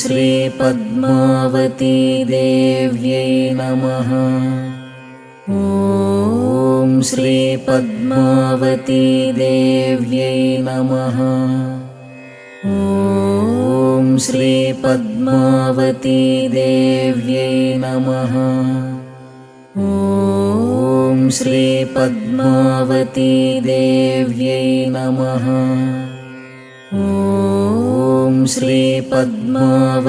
श्रीपद्मावती देव्यै नमः। ॐ श्रीपद्मावती देव्यै नमः। ॐ श्रीपद्मावती देव्यै नमः। ॐ श्रीपद्मावती देव्यै नमः। ॐ श्रीपद्मावती देव्यै नमः। ॐ श्रीपद्मावती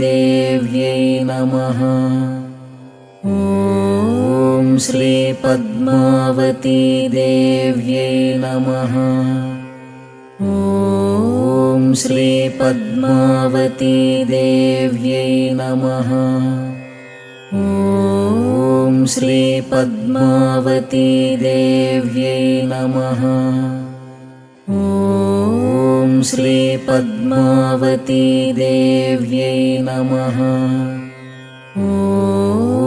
देव्यै नमः। ॐ श्रीपद्मावती देव्यै नमः। ॐ श्रीपद्मावती देव्यै नमः। ॐ श्रीपद्मावती देव्यै नमः।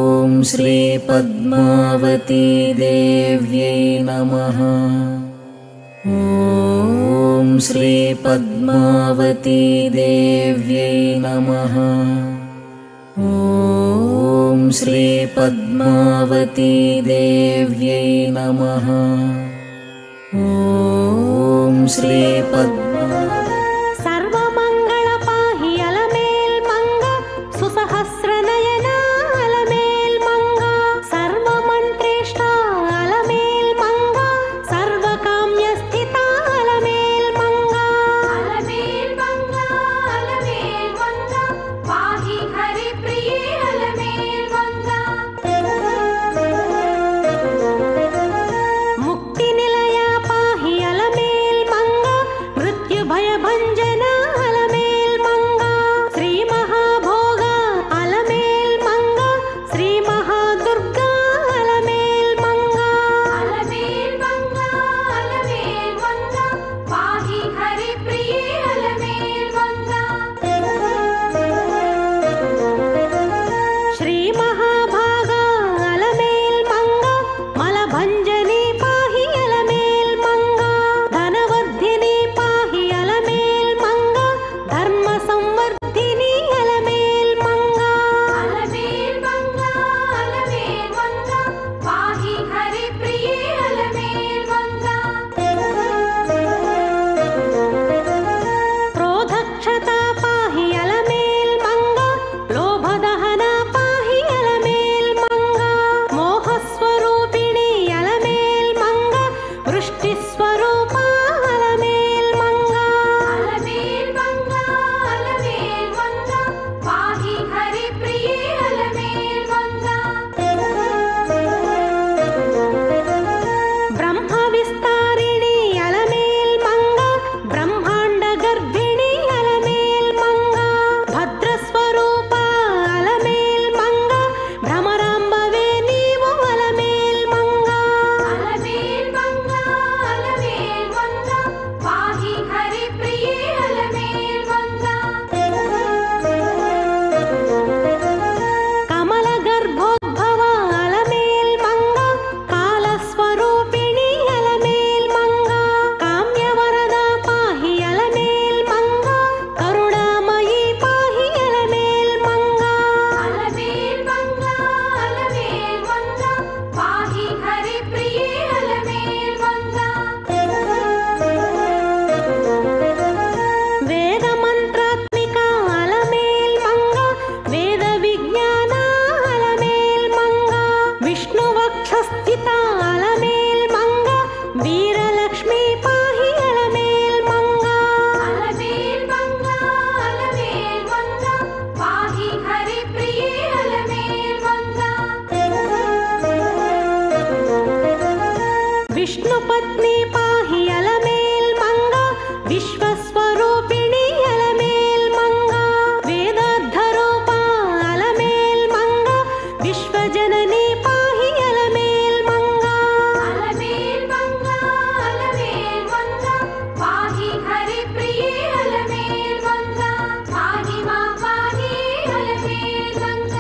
ॐ श्रीपद्मावती देव्यै नमः। ॐ श्रीपद्मावती देव्यै नमः। ॐ श्रीपद्मावती देव्यै नमः। ॐ सर्वमङ्गल पाहि अलमेल् मंग सुसहस्रनयना अलमेल् मंग सर्वमन्त्रेष्ठा अलमेल् मंग सर्वकाम्यस्थिता अलमेल् मंग अलमेल् मंग पाहि हरिप्रिये अलमेल् मंग मुक्तिनिलय पाहि अलमेल् मंग मृत्युभयभञ्जना अलमेल् मंग श्री महाभोग अलमेल् मंग श्री महादुर्गा अलमेल् मंग पाहि हरिप्रिये अलमेल् मंग श्री महाभाग अलमेल् मंग मलभञ्जनी पाहि अलमेल् मंग धनवर्धिनी पाहि अलमेल् मंग धर्म संवर्धिनी अलमेल् मंग पाहि हरिप्रिये अलमेल् मंग क्रोधक्षता पाहि अलमेल् मंग लोभदहना पाहि अलमेल् मंग मोहस्वरूपिणी अलमेल् मंग वृष्टिस्वरूपा अलमेल् मंग पाहि हरिप्रिये अलमेल् मंग ब्रह्मविस्तारिणी अलमेल् मंग ब्रह्माण्ड गर्भिणी अलमेल् मंग भद्रस्वरूपा अलमेल् मंग भ्रमराम्बवे नीवु अलमेल् मंग पाहि हरिप्रिये अलमेल् मंग कमलगर्भोद्भव अलमेल् मंग कालस्वरूपिणी अलमेल् मंग काम्यवरदा पाहि अलमेल् मंग करुणामयी पाहि अलमेल् मंग पाहि हरिप्रिये अलमेल् मंग वेदमन्त्रात्मिका अलमेल् मंग वेदविज्ञाना अलमेल् मंग विष्णुवक्षस्थिता अलमेल् मंग वीरलक्ष्मी पाहि अलमेल् मंग पाहि हरिप्रिये अलमेल् मंग विष्णुपत्नी पाहि अलमेल् मंग विश्वस्वरूपिणी अलमेल् मंग वेदार्थरूपा अलमेल् मंग विश्वजननी पाहि अलमेल् मंग पाहि हरिप्रिये अलमेल् मंग पाहि मां पाहि अलमेल् मंग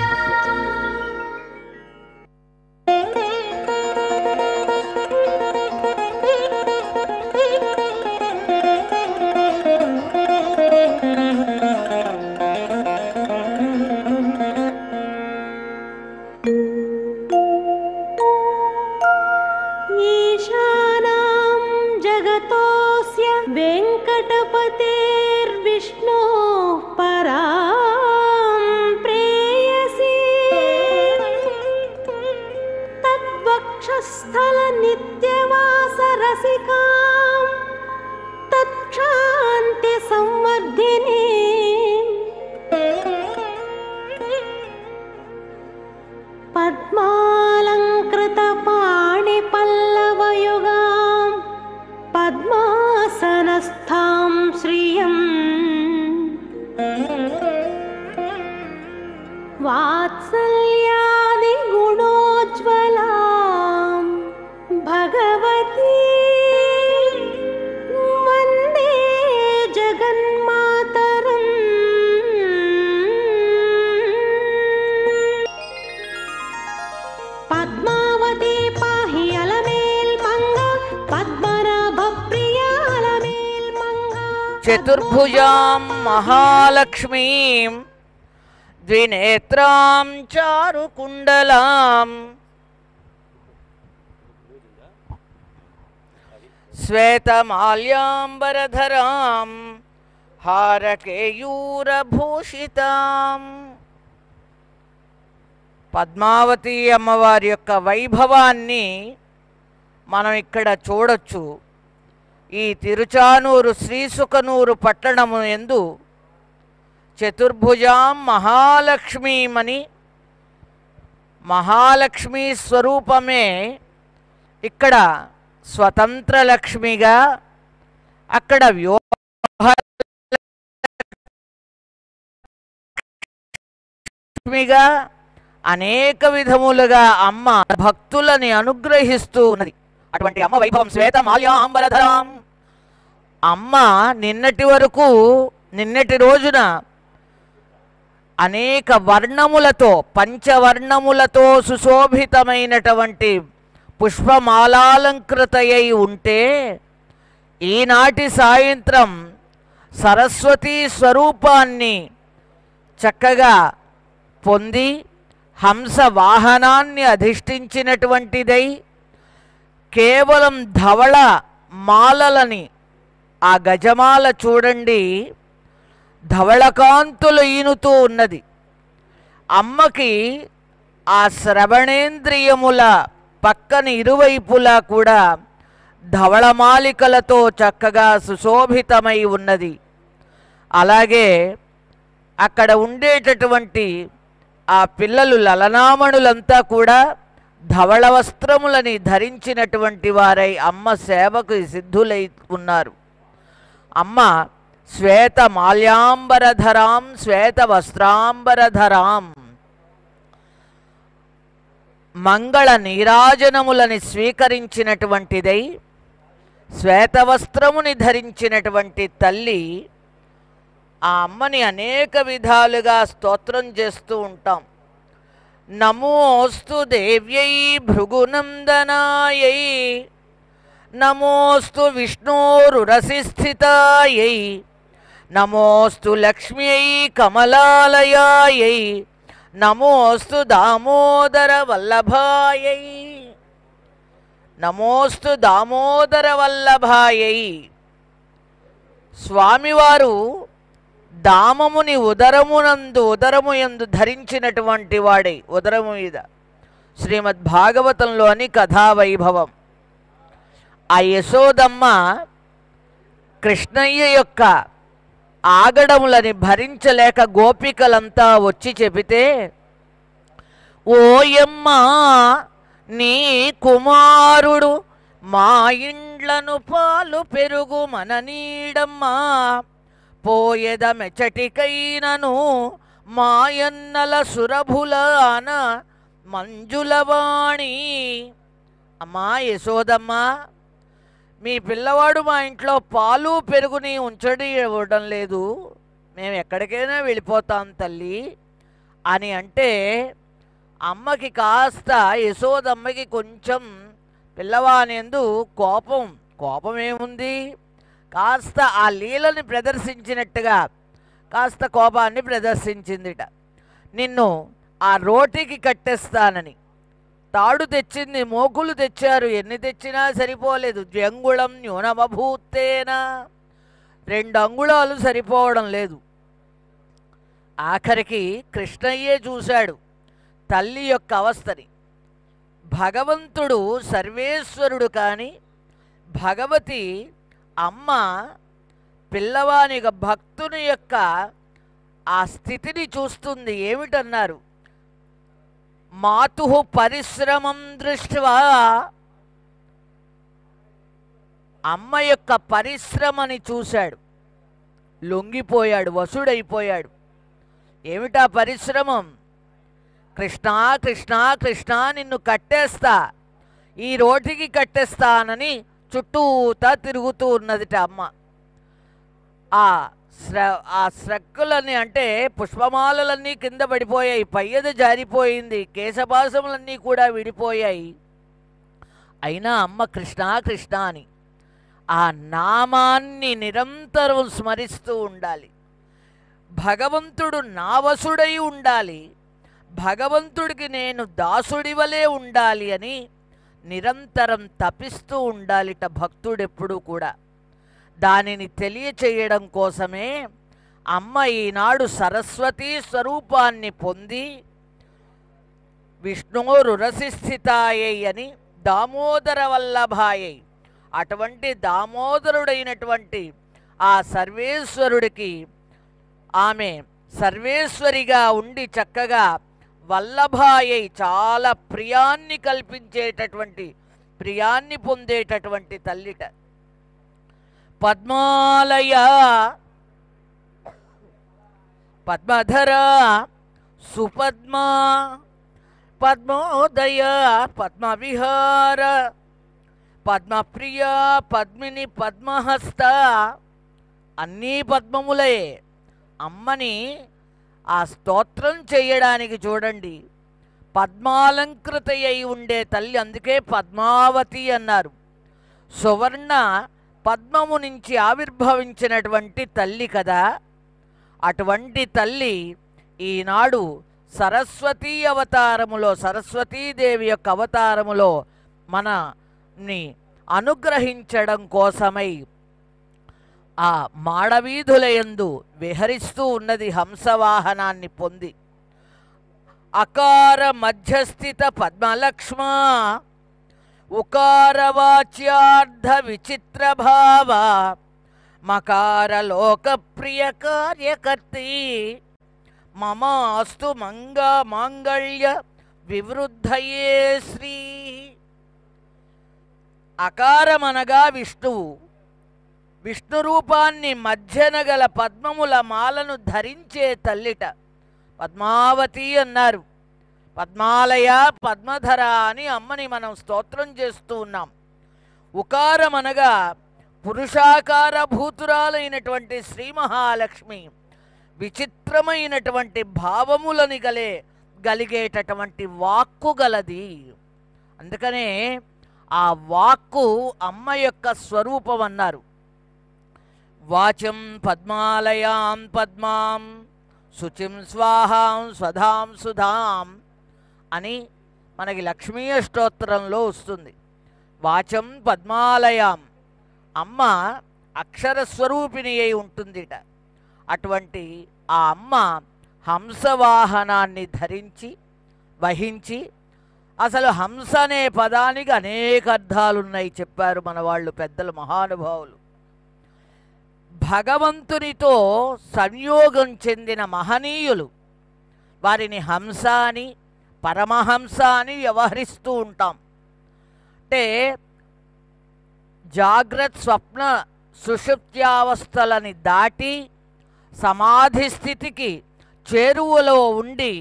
वेङ्कटपतेर्विष्णोः परां प्रेयसी तद्वक्षस्थलनित्यवासरसिकां तत्क्षान्तिसंवर्धिनी पद्मालङ्कृतपाणिपल्लवयुगां पद्मासनस्थां श्रियम् वात्सल्यादिगुणोज्ज्वलां भगवती वन्दे जगन्मातरम् पद्मावती पाहि अलमेल्मङ्ग पद्मनाभप्रिय अलमेल्मङ्ग చతుర్భుజాం మహాలక్ష్మీం ద్వినేత్రాం చారుకుండలాం శ్వేతమాల్యాంబరధరాం హారకేయూరభూషితాం. పద్మావతి అమ్మవారి యొక్క వైభవాన్ని మనం ఇక్కడ చూడొచ్చు. ఈ తిరుచానూరు శ్రీసుకనూరు పట్టణము యందు చతుర్భుజాం మహాలక్ష్మీమని మహాలక్ష్మీ స్వరూపమే ఇక్కడ స్వతంత్ర లక్ష్మిగా, అక్కడ వ్యూహలక్ష్మిగా అనేక విధములుగా అమ్మ భక్తులని అనుగ్రహిస్తూ ఉన్నది. అటువంటి అమ్మ వైభవం శ్వేతమాల్యాంబరధరాం. అమ్మ నిన్నటి రోజున అనేక వర్ణములతో పంచవర్ణములతో సుశోభితమైనటువంటి పుష్పమాలాలంకృతయై ఉంటే, ఈనాటి సాయంత్రం సరస్వతీ స్వరూపాన్ని చక్కగా పొంది హంస వాహనాన్ని అధిష్ఠించినటువంటిదై కేవలం ధవళ మాలలని, ఆ గజమాల చూడండి ధవళకాంతులు ఈనుతూ ఉన్నది. అమ్మకి ఆ శ్రవణేంద్రియముల పక్కన ఇరువైపులా కూడా ధవళమాలికలతో చక్కగా సుశోభితమై ఉన్నది. అలాగే అక్కడ ఉండేటటువంటి ఆ పిల్లలు లలనామణులంతా కూడా ధవళ వస్త్రములని ధరించినటువంటి వారై అమ్మ సేవకు సిద్ధులై ఉన్నారు. అమ్మ శ్వేత మాల్యాంబరధరాం శ్వేత వస్త్రాంబరధరాం మంగళ నీరాజనములని స్వీకరించినటువంటిదై శ్వేతవస్త్రముని ధరించినటువంటి తల్లి. ఆ అమ్మని అనేక విధాలుగా స్తోత్రం చేస్తూ ఉంటాం. నమోస్తు దేవ్యై భృగునందనాయై నమోస్తు విష్ణోరురసిస్థితాయై నమోస్తు లక్ష్మ్యై కమలాలయాయై నమోస్తు దామోదర వల్లభాయై నమోస్తు దామోదర వల్లభాయై. స్వామివారు దామముని ఉదరము యందు ధరించినటువంటి వాడే, ఉదరము మీద శ్రీమద్భాగవతంలోని కథావైభవం. ఆ యశోదమ్మ కృష్ణయ్య యొక్క ఆగడములని భరించలేక గోపికలంతా వచ్చి చెబితే, ఓయమ్మా నీ కుమారుడు మా ఇండ్లను పాలు పెరుగు మననీడమ్మా పోయెద మెచటికైనను మాయన్నల సురభులాన మంజులవాణి. అమ్మా యశోదమ్మ, మీ పిల్లవాడు మా ఇంట్లో పాలు పెరుగుని ఉంచడి ఇవ్వడం లేదు, మేము ఎక్కడికైనా వెళ్ళిపోతాం తల్లి అని అంటే, అమ్మకి కాస్త యశోదమ్మకి కొంచెం పిల్లవానేందు కోపం ఏముంది, కాస్త ఆ లీలని ప్రదర్శించినట్టుగా కాస్త కోపాన్ని ప్రదర్శించిందిట. నిన్ను ఆ రోటికి కట్టేస్తానని తాడు తెచ్చింది, మోకులు తెచ్చారు, ఎన్ని తెచ్చినా సరిపోలేదు. ద్వ్యంగుళం న్యూనమభూతేన 2 అంగుళాలు సరిపోవడం లేదు. ఆఖరికి కృష్ణయ్యే చూశాడు తల్లి యొక్క అవస్థని. భగవంతుడు సర్వేశ్వరుడు, కానీ భగవతి అమ్మ పిల్లవాని భక్తుని యొక్క ఆ స్థితిని చూస్తుంది. ఏమిటన్నారు? మాతుః పరిశ్రమం దృష్ట్వా, అమ్మ యొక్క పరిశ్రమని చూశాడు, లొంగిపోయాడు, వసుడైపోయాడు. ఏమిటా పరిశ్రమం? కృష్ణ కృష్ణ కృష్ణ నిన్ను కట్టేస్తా, ఈ రోటికి కట్టేస్తానని చుట్టూతా తిరుగుతూ ఉన్నదిట అమ్మ. ఆ స్రక్కులన్నీ అంటే పుష్పమాలలన్నీ కింద పడిపోయాయి, పయ్యద జారిపోయింది, కేశపాసములన్నీ కూడా విడిపోయాయి. అయినా అమ్మ కృష్ణ కృష్ణ అని ఆ నామాన్ని నిరంతరం స్మరిస్తూ ఉండాలి. భగవంతుడు నా వసుడై ఉండాలి, భగవంతుడికి నేను దాసుడి వలె ఉండాలి అని నిరంతరం తపిస్తూ ఉండాలిట భక్తుడెప్పుడూ కూడా. దానిని తెలియచేయడం కోసమే అమ్మ ఈనాడు సరస్వతీ స్వరూపాన్ని పొంది విష్ణోరురసిస్థితాయై అని దామోదర వల్లభాయై, అటువంటి దామోదరుడైనటువంటి ఆ సర్వేశ్వరుడికి ఆమె సర్వేశ్వరిగా ఉండి చక్కగా వల్లభాయై చాలా ప్రియాన్ని కల్పించేటటువంటి, ప్రియాన్ని పొందేటటువంటి తల్లిట. పద్మాలయ పద్మధర సుపద్మా పద్మోదయ పద్మవిహార పద్మప్రియ పద్మిని పద్మహస్త, అన్నీ పద్మములే. అమ్మని ఆ స్తోత్రం చేయడానికి చూడండి, పద్మాలంకృత అయి ఉండే తల్లి, అందుకే పద్మావతి అన్నారు. సువర్ణ పద్మము నుంచి ఆవిర్భవించినటువంటి తల్లి కదా. అటువంటి తల్లి ఈనాడు సరస్వతీ అవతారములో, సరస్వతీదేవి యొక్క అవతారములో మనని అనుగ్రహించడం కోసమై ఆ మాడవీధులయందు విహరిస్తూ ఉన్నది హంసవాహనాన్ని పొంది. అకార మధ్యస్థిత పద్మలక్ష్మ ఉకారవాచ్యార్థ విచిత్ర భావ మకార లోకప్రియ కార్యకర్తి మమాస్తు మాంగళ్య వివృద్ధయే శ్రీ. అకారమనగా విష్ణువు, విష్ణు రూపాన్ని మధ్యన గల పద్మముల మాలను ధరించే తల్లిట పద్మావతి అన్నారు. పద్మాలయ పద్మధర అని అమ్మని మనం స్తోత్రం చేస్తూ ఉన్నాం. ఉకారమనగా పురుషాకార భూతురాలైనటువంటి శ్రీ మహాలక్ష్మి విచిత్రమైనటువంటి భావములని గలిగేటటువంటి వాక్కు గలది. అందుకనే ఆ వాక్కు అమ్మ యొక్క స్వరూపం అన్నారు. వాచం పద్మాలయాం పద్మాం శుచిం స్వాహాం స్వధాం సుధాం అని మనకి లక్ష్మీ స్తోత్రంలో వస్తుంది. వాచం పద్మాలయాం, అమ్మ అక్షరస్వరూపిణి అయి ఉంటుందిట. అటువంటి ఆ అమ్మ హంసవాహనాన్ని ధరించి వహించి, అసలు హంస అనే పదానికి అనేక అర్థాలున్నాయి చెప్పారు మన వాళ్ళు పెద్దలు మహానుభావులు. భగవంతునితో సంయోగం చెందిన మహనీయులు వారిని హంస అని పరమహంస అని వ్యవహరిస్తూ ఉంటాం. అంటే జాగ్రత్త స్వప్న సుషుప్త్యావస్థలని దాటి సమాధి స్థితికి చేరువలో ఉండి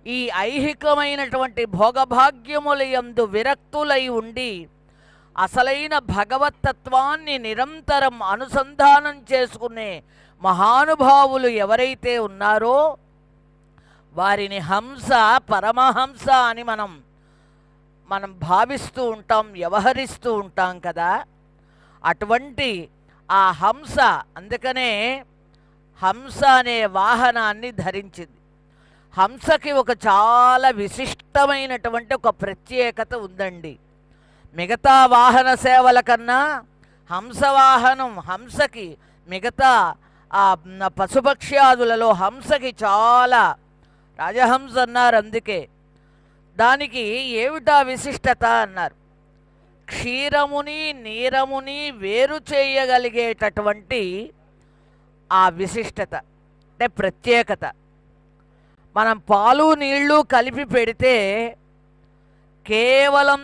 ఈ ఐహికమైనటువంటి భోగభాగ్యములయందు విరక్తులై ఉండి అసలైన భగవత్తత్వాన్ని నిరంతరం అనుసంధానం చేసుకునే మహానుభావులు ఎవరైతే ఉన్నారో వారిని హంస పరమహంస అని మనం భావిస్తూ ఉంటాం, వ్యవహరిస్తూ ఉంటాం కదా. అటువంటి ఆ హంస అందుకనే హంస అనే వాహనాన్ని ధరించింది. హంసకి ఒక చాలా విశిష్టమైనటువంటి ఒక ప్రత్యేకత ఉందండి. మిగతా వాహన సేవల కన్నా హంసవాహనం, హంసకి మిగతా ఆ పశుపక్ష్యాదులలో హంసకి చాలా, రాజహంస అన్నారు అందుకే. దానికి ఏమిటా విశిష్టత అన్నారు, క్షీరముని నీరముని వేరు చేయగలిగేటటువంటి ఆ విశిష్టత, అంటే ప్రత్యేకత. మనం పాలు నీళ్లు కలిపి పెడితే కేవలం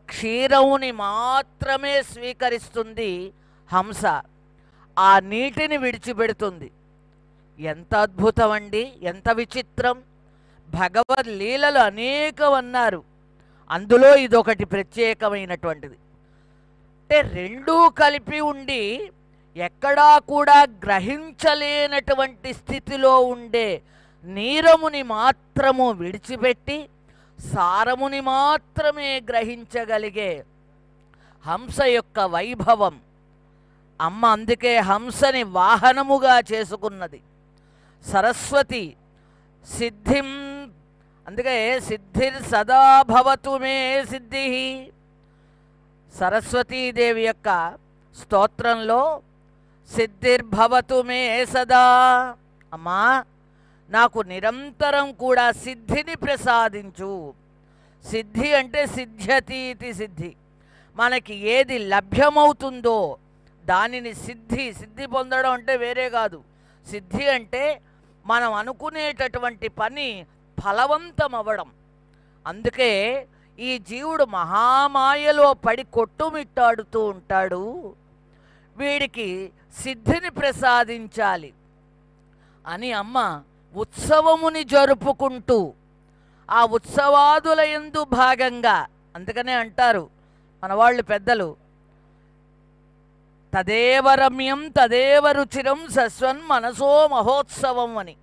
క్షీరముని మాత్రమే స్వీకరిస్తుంది హంస, ఆ నీటిని విడిచిపెడుతుంది. ఎంత అద్భుతం అండి, ఎంత విచిత్రం! భగవద్ లీలలు అనేకమన్నారు, అందులో ఇదొకటి ప్రత్యేకమైనటువంటిది. అంటే రెండూ కలిపి ఉండి ఎక్కడా కూడా గ్రహించలేనటువంటి స్థితిలో ఉండే నీరముని మాత్రము విడిచిపెట్టి సారముని మాత్రమే గ్రహించగలిగే హంస యొక్క వైభవం. అమ్మ అందుకే హంసని వాహనముగా చేసుకున్నది. సరస్వతి సిద్ధిం, అందుకే సిద్ధిర్ సదా భవతు మే సిద్ధి. సరస్వతీదేవి యొక్క స్తోత్రంలో సిద్ధిర్భవతు మే సదా, అమ్మా నాకు నిరంతరం కూడా సిద్ధిని ప్రసాదించు. సిద్ధి అంటే సిద్ధ్యతీతి సిద్ధి, మనకి ఏది లభ్యమవుతుందో దానిని సిద్ధి పొందడం అంటే వేరే కాదు. సిద్ధి అంటే మనం అనుకునేటటువంటి పని ఫలవంతం అవ్వడం. అందుకే ఈ జీవుడు మహామాయలో పడి కొట్టుమిట్టాడుతూ ఉంటాడు, వీడికి సిద్ధిని ప్రసాదించాలి అని అమ్మ ఉత్సవముని జరుపుకుంటూ, ఆ ఉత్సవాదుల యందు భాగంగా, అందుకనే అంటారు మన వాళ్ళు పెద్దలు, తదేవ రమ్యం తదేవ రుచిరం సస్వన్ మనసో మహోత్సవం అని.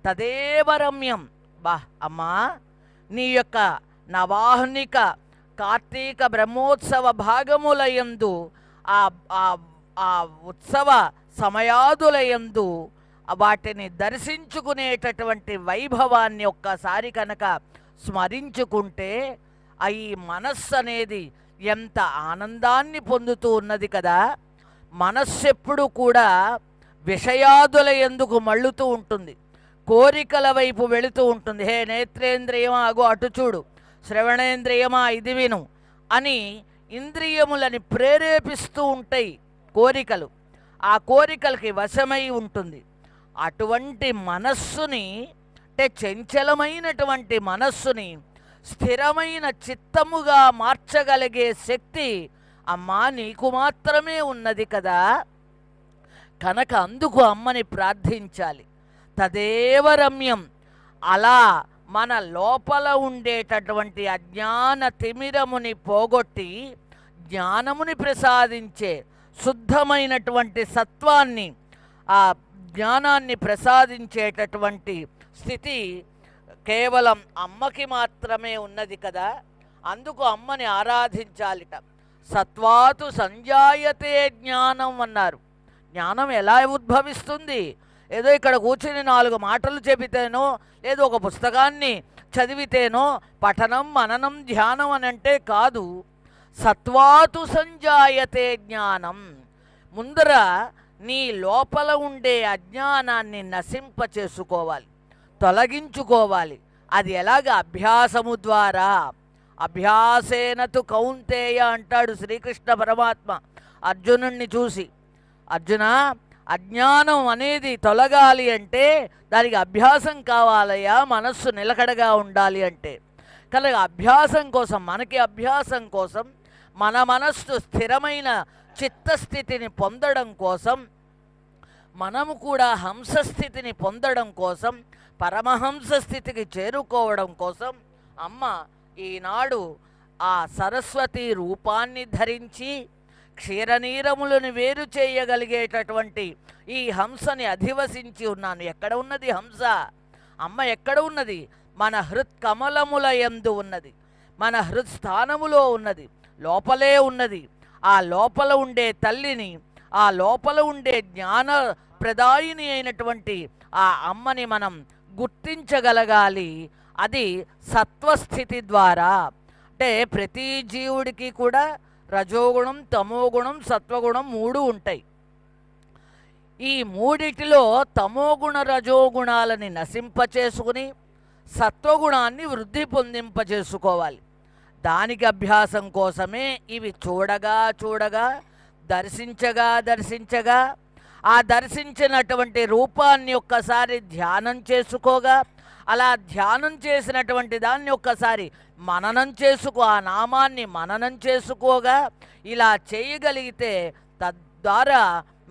తదేవ రమ్యం, బా అమ్మా నీ యొక్క నవాహ్నిక కార్తీక బ్రహ్మోత్సవ భాగములయందు ఆ ఉత్సవ సమయాదులయందు వాటిని దర్శించుకునేటటువంటి వైభవాన్ని ఒక్కసారి కనుక స్మరించుకుంటే ఈ మనస్సు అనేది ఎంత ఆనందాన్ని పొందుతూ ఉన్నది కదా. మనస్సు ఎప్పుడు కూడా విషయాదుల ఎందుకు మళ్ళుతూ ఉంటుంది, కోరికల వైపు వెళుతూ ఉంటుంది. హే నేత్రేంద్రియమా అగు అటు చూడు, శ్రవణేంద్రియమా ఇది విను అని ఇంద్రియములని ప్రేరేపిస్తూ ఉంటాయి కోరికలు. ఆ కోరికలకి వశమై ఉంటుంది. అటువంటి మనస్సుని, అంటే చంచలమైనటువంటి మనస్సుని స్థిరమైన చిత్తముగా మార్చగలిగే శక్తి అమ్మా నీకు మాత్రమే ఉన్నది కదా. కనుక అందుకు అమ్మని ప్రార్థించాలి. తదేవ రమ్యం, అలా మన లోపల ఉండేటటువంటి అజ్ఞాన తిమిరముని పోగొట్టి జ్ఞానముని ప్రసాదించే శుద్ధమైనటువంటి సత్వాన్ని, ఆ జ్ఞానాన్ని ప్రసాదించేటటువంటి స్థితి కేవలం అమ్మకి మాత్రమే ఉన్నది కదా. అందుకు అమ్మని ఆరాధించాలిట. సత్వాతు సంజాయతే జ్ఞానం అన్నారు. జ్ఞానం ఎలా ఉద్భవిస్తుంది? ఏదో ఇక్కడ కూర్చుని 4 మాటలు చెబితేనో, ఏదో ఒక పుస్తకాన్ని చదివితేనో పఠనం మననం ధ్యానం అని అంటే కాదు. సత్వాతు సంజాయతే జ్ఞానం. ముందర నీ లోపల ఉండే అజ్ఞానాన్ని నశింప చేసుకోవాలి, తొలగించుకోవాలి. అది ఎలాగ? అభ్యాసము ద్వారా. అభ్యాసేనతు కౌంతేయ అంటాడు శ్రీకృష్ణ పరమాత్మ అర్జునుణ్ణి చూసి. అర్జున, అజ్ఞానం అనేది తొలగాలి అంటే దానికి అభ్యాసం కావాలయ్యా, మనస్సు నిలకడగా ఉండాలి అంటే. కనుక అభ్యాసం కోసం, మనకి అభ్యాసం కోసం, మన మనస్సు స్థిరమైన చిత్తస్థితిని పొందడం కోసం, మనము కూడా హంసస్థితిని పొందడం కోసం, పరమహంస స్థితికి చేరుకోవడం కోసం అమ్మ ఈనాడు ఆ సరస్వతి రూపాన్ని ధరించి క్షీరనీరములను వేరు చేయగలిగేటటువంటి ఈ హంసని అధివసించి ఉన్నాను. ఎక్కడ ఉన్నది హంస? అమ్మ ఎక్కడ ఉన్నది? మన హృత్కమలముల యందు ఉన్నది, మన హృత్స్థానములో ఉన్నది, లోపలే ఉన్నది. ఆ లోపల ఉండే తల్లిని, ఆ లోపల ఉండే జ్ఞాన ప్రదాయిని అయినటువంటి ఆ అమ్మని మనం గుర్తించగలగాలి. అది సత్వస్థితి ద్వారా. అంటే ప్రతి జీవుడికి కూడా రజోగుణం, తమోగుణం, సత్వగుణం 3 ఉంటాయి. ఈ మూడిటిలో తమోగుణ రజోగుణాలని నశింపచేసుకుని సత్వగుణాన్ని వృద్ధి పొందింపచేసుకోవాలి. దానికి అభ్యాసం కోసమే ఇవి చూడగా చూడగా, దర్శించగా దర్శించగా, ఆ దర్శించినటువంటి రూపాన్ని ఒక్కసారి ధ్యానం చేసుకోగా, అలా ధ్యానం చేసినటువంటి దాన్ని ఒక్కసారి మననం చేసుకో, ఆ నామాన్ని మననం చేసుకోగా, ఇలా చేయగలిగితే తద్వారా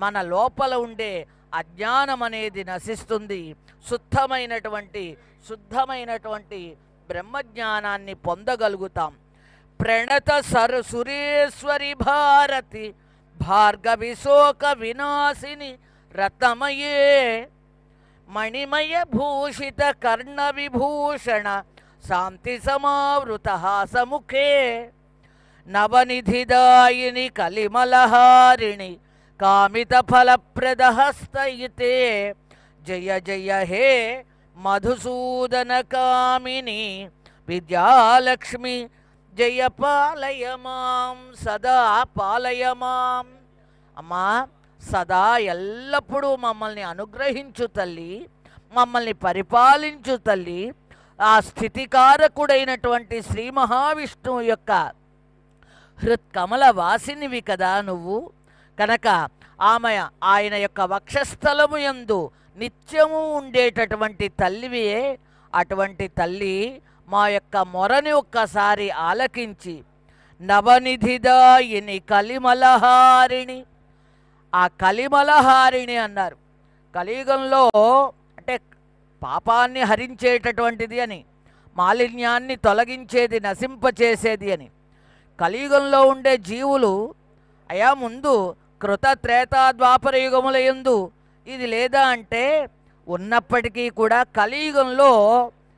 మన లోపల ఉండే అజ్ఞానం అనేది నశిస్తుంది. శుద్ధమైనటువంటి బ్రహ్మజ్ఞానాన్ని పొందగలుగుతాం. ప్రణత సురేశ్వరి భారతి భార్గవి శోక వినాశిని రతమయే మణిమయ భూషిత కర్ణ విభూషణ శాంతి సమావృత హాసముఖే నవనిధిదాయిని కలిమలహారిణి కామిత ఫలప్రదహస్తయితే జయ జయ హే మధుసూదన కామిని విద్యాలక్ష్మి జయ పాలయ మాం సదా పాలయ మాం. అమ్మా, సదా ఎల్లప్పుడూ మమ్మల్ని అనుగ్రహించు తల్లి, మమ్మల్ని పరిపాలించు తల్లి. ఆ స్థితికారకుడైనటువంటి శ్రీ మహావిష్ణువు యొక్క హృత్కమల వాసినివి కదా నువ్వు. కనుక ఆయన యొక్క వక్షస్థలము యందు నిత్యము ఉండేటటువంటి తల్లివియే. అటువంటి తల్లి మా యొక్క మొరని ఒక్కసారి ఆలకించి నవనిధిదాయిని కలిమలహారిణి. ఆ కలిమలహారిణి అన్నారు. కలియుగంలో అంటే పాపాన్ని హరించేటటువంటిది అని, మాలిన్యాన్ని తొలగించేది, నశింపచేసేది అని. కలియుగంలో ఉండే జీవులు అయా ముందు కృత త్రేతా ద్వాపర యుగముల యందు ఇది లేదా అంటే ఉన్నప్పటికీ కూడా కలియుగంలో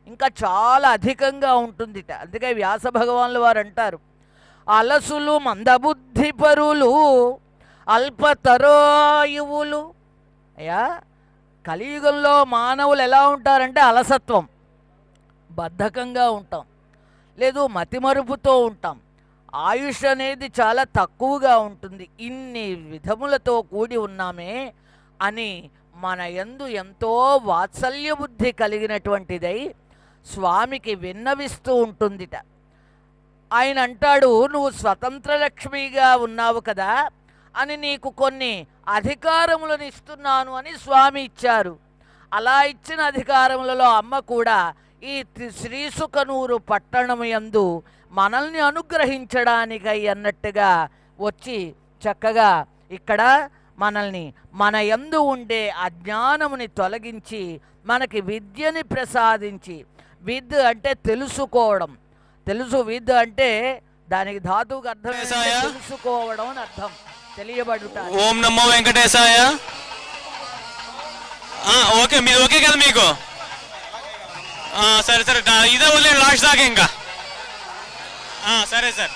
ఇంకా చాలా అధికంగా ఉంటుందిట. అందుకే వ్యాస భగవానులు వారు అంటారు, అలసులు మందబుద్ధి పరులు అల్పతరాయువులు. అయ్యా, కలియుగంలో మానవులు ఎలా ఉంటారంటే అలసత్వం, బద్ధకంగా ఉంటాం, లేదు మతిమరుపుతో ఉంటాం, ఆయుష్ అనేది చాలా తక్కువగా ఉంటుంది. ఇన్ని విధములతో కూడి ఉన్నామే అని మన యందు ఎంతో వాత్సల్య బుద్ధి కలిగినటువంటిదై స్వామికి విన్నవిస్తూ ఉంటుందిట. ఆయన అంటాడు, నువ్వు స్వతంత్ర లక్ష్మిగా ఉన్నావు కదా అని నీకు కొన్ని అధికారములను ఇస్తున్నాను అని స్వామి ఇచ్చారు. అలా ఇచ్చిన అధికారములలో అమ్మ కూడా ఈ శ్రీసుకనూరు పట్టణము యందు మనల్ని అనుగ్రహించడానికై అన్నట్టుగా వచ్చి చక్కగా ఇక్కడ మనల్ని మన యందు ఉండే అజ్ఞానముని తొలగించి మనకి విద్యని ప్రసాదించి, విద్ అంటే తెలుసుకోవడం, విద్ అంటే దానికి ధాతువుకి అర్థం తెలుసుకోవడం అని అర్థం, తెలియబడుట. ఓం నమో వెంకటేశాయ. ఓకే, మీరు ఓకే కదా మీకు? సరే సరే, ఇదే వదిలే లాస్ట్ దాకా ఇంకా. సరే సార్.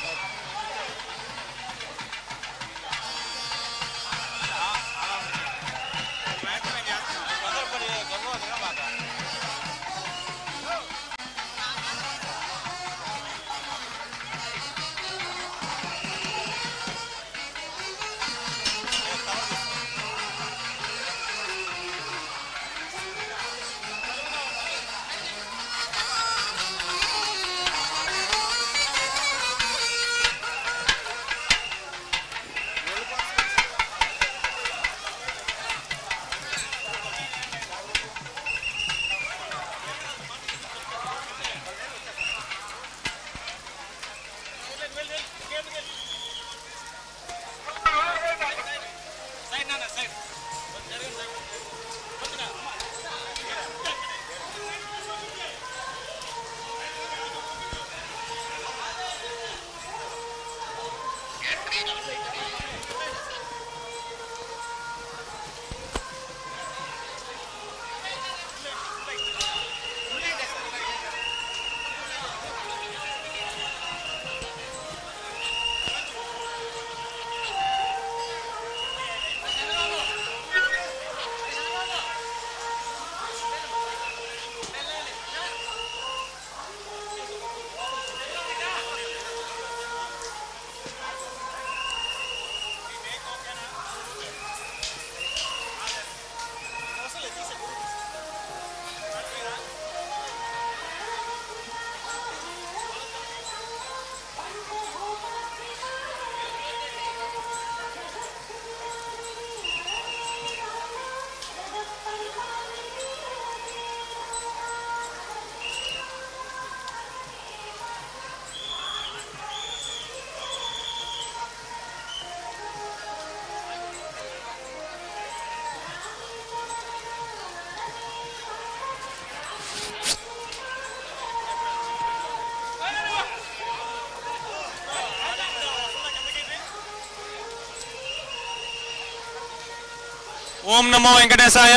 ఓం నమో వెంకటేశాయ.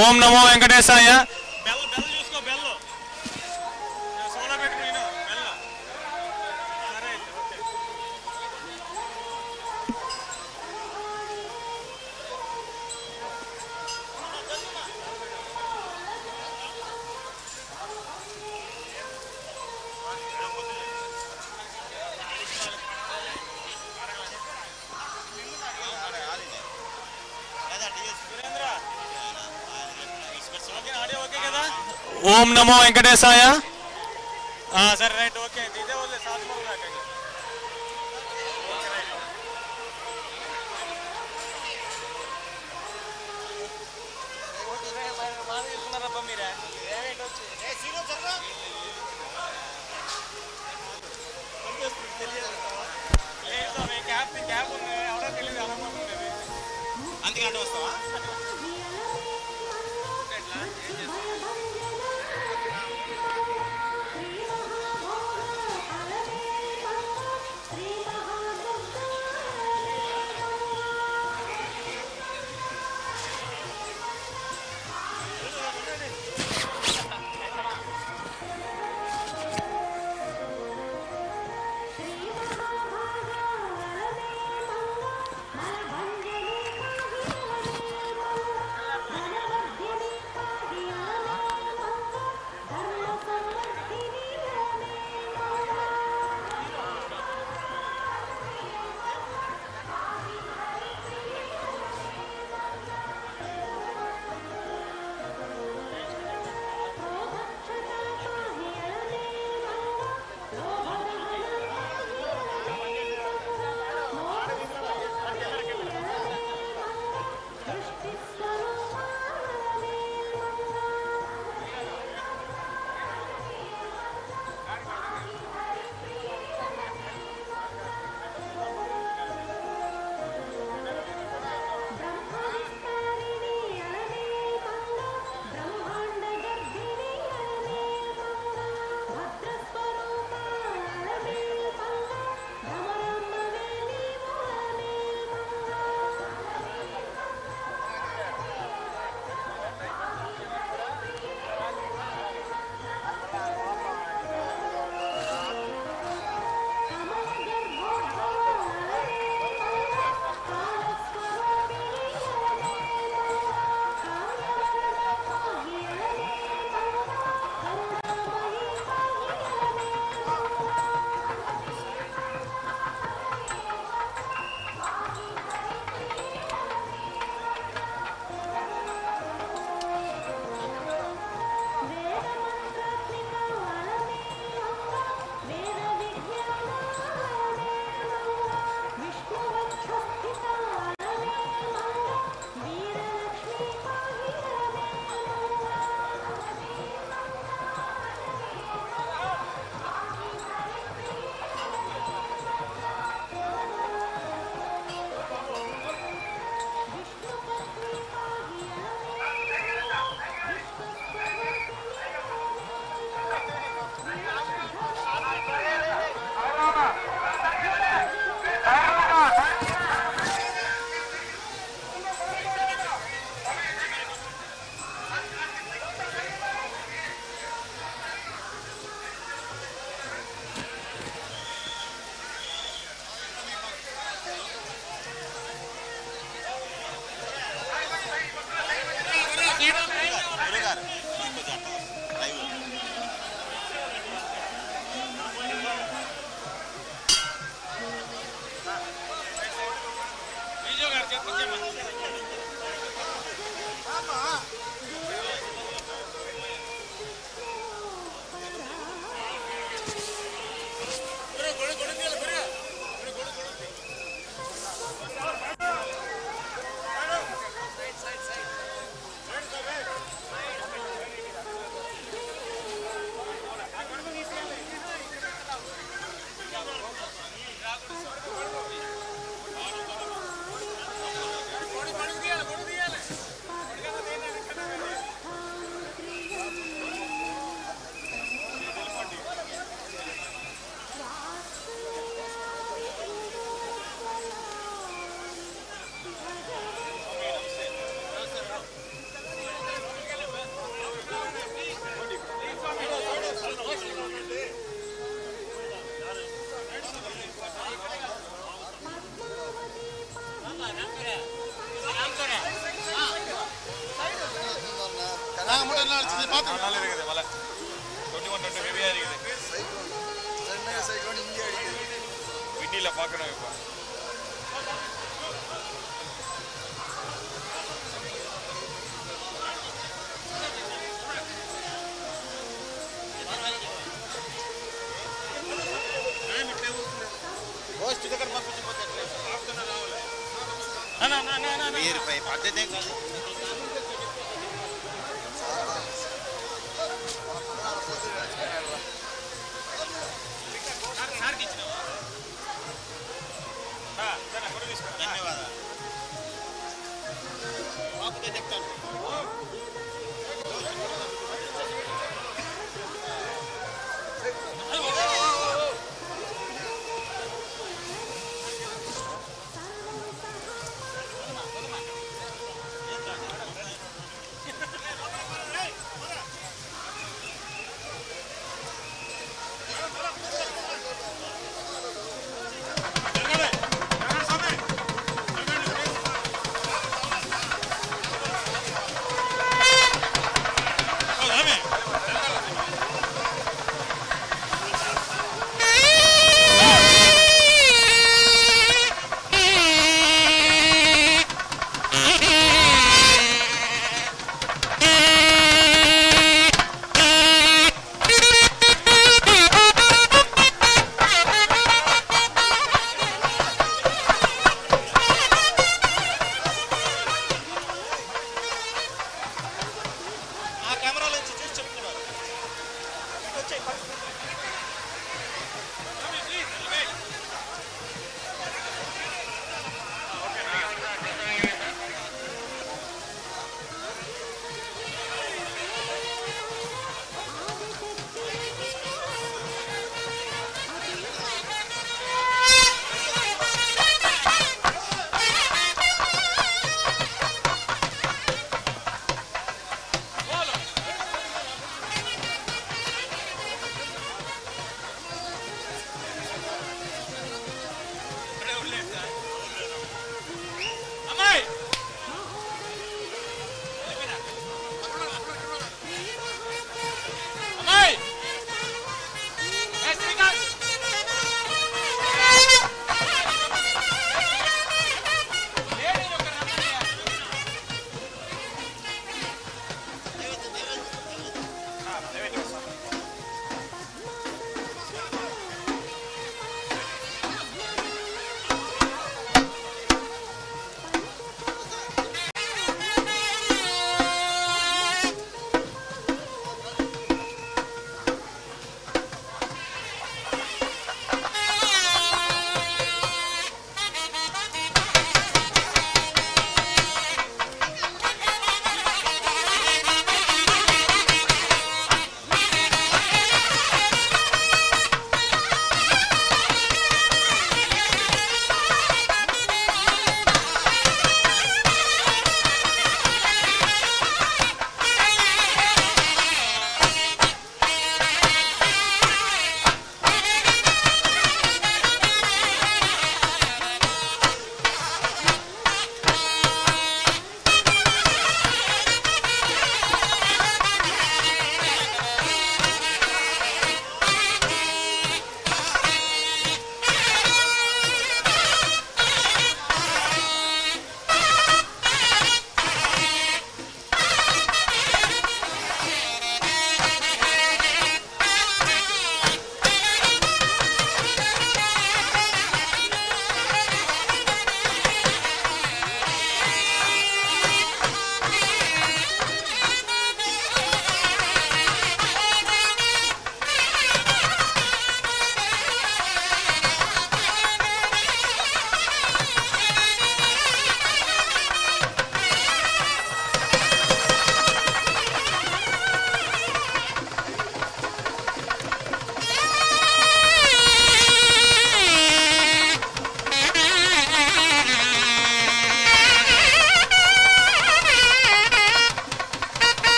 ఓం నమో వెంకటేశాయ. బెల్ బెల్ చూసుకో, బెల్ సోడా పెట్టుకుని బెల్. సరే ఓకే. ఓం నమో వెంకటేశాయ. సరే రైట్ ఓకే. ఇదే వదిలే సాత్ మీరే క్యాబ్ ఉంది, ఎవరో తెలియదు అనుకుంటున్నది. అందుకంటే వస్తావా? భగవతి బండిలో పక్కన వైపు. పద్ధతి కాదు. ధన్యవాదాలు. చెప్తాను.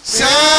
Sa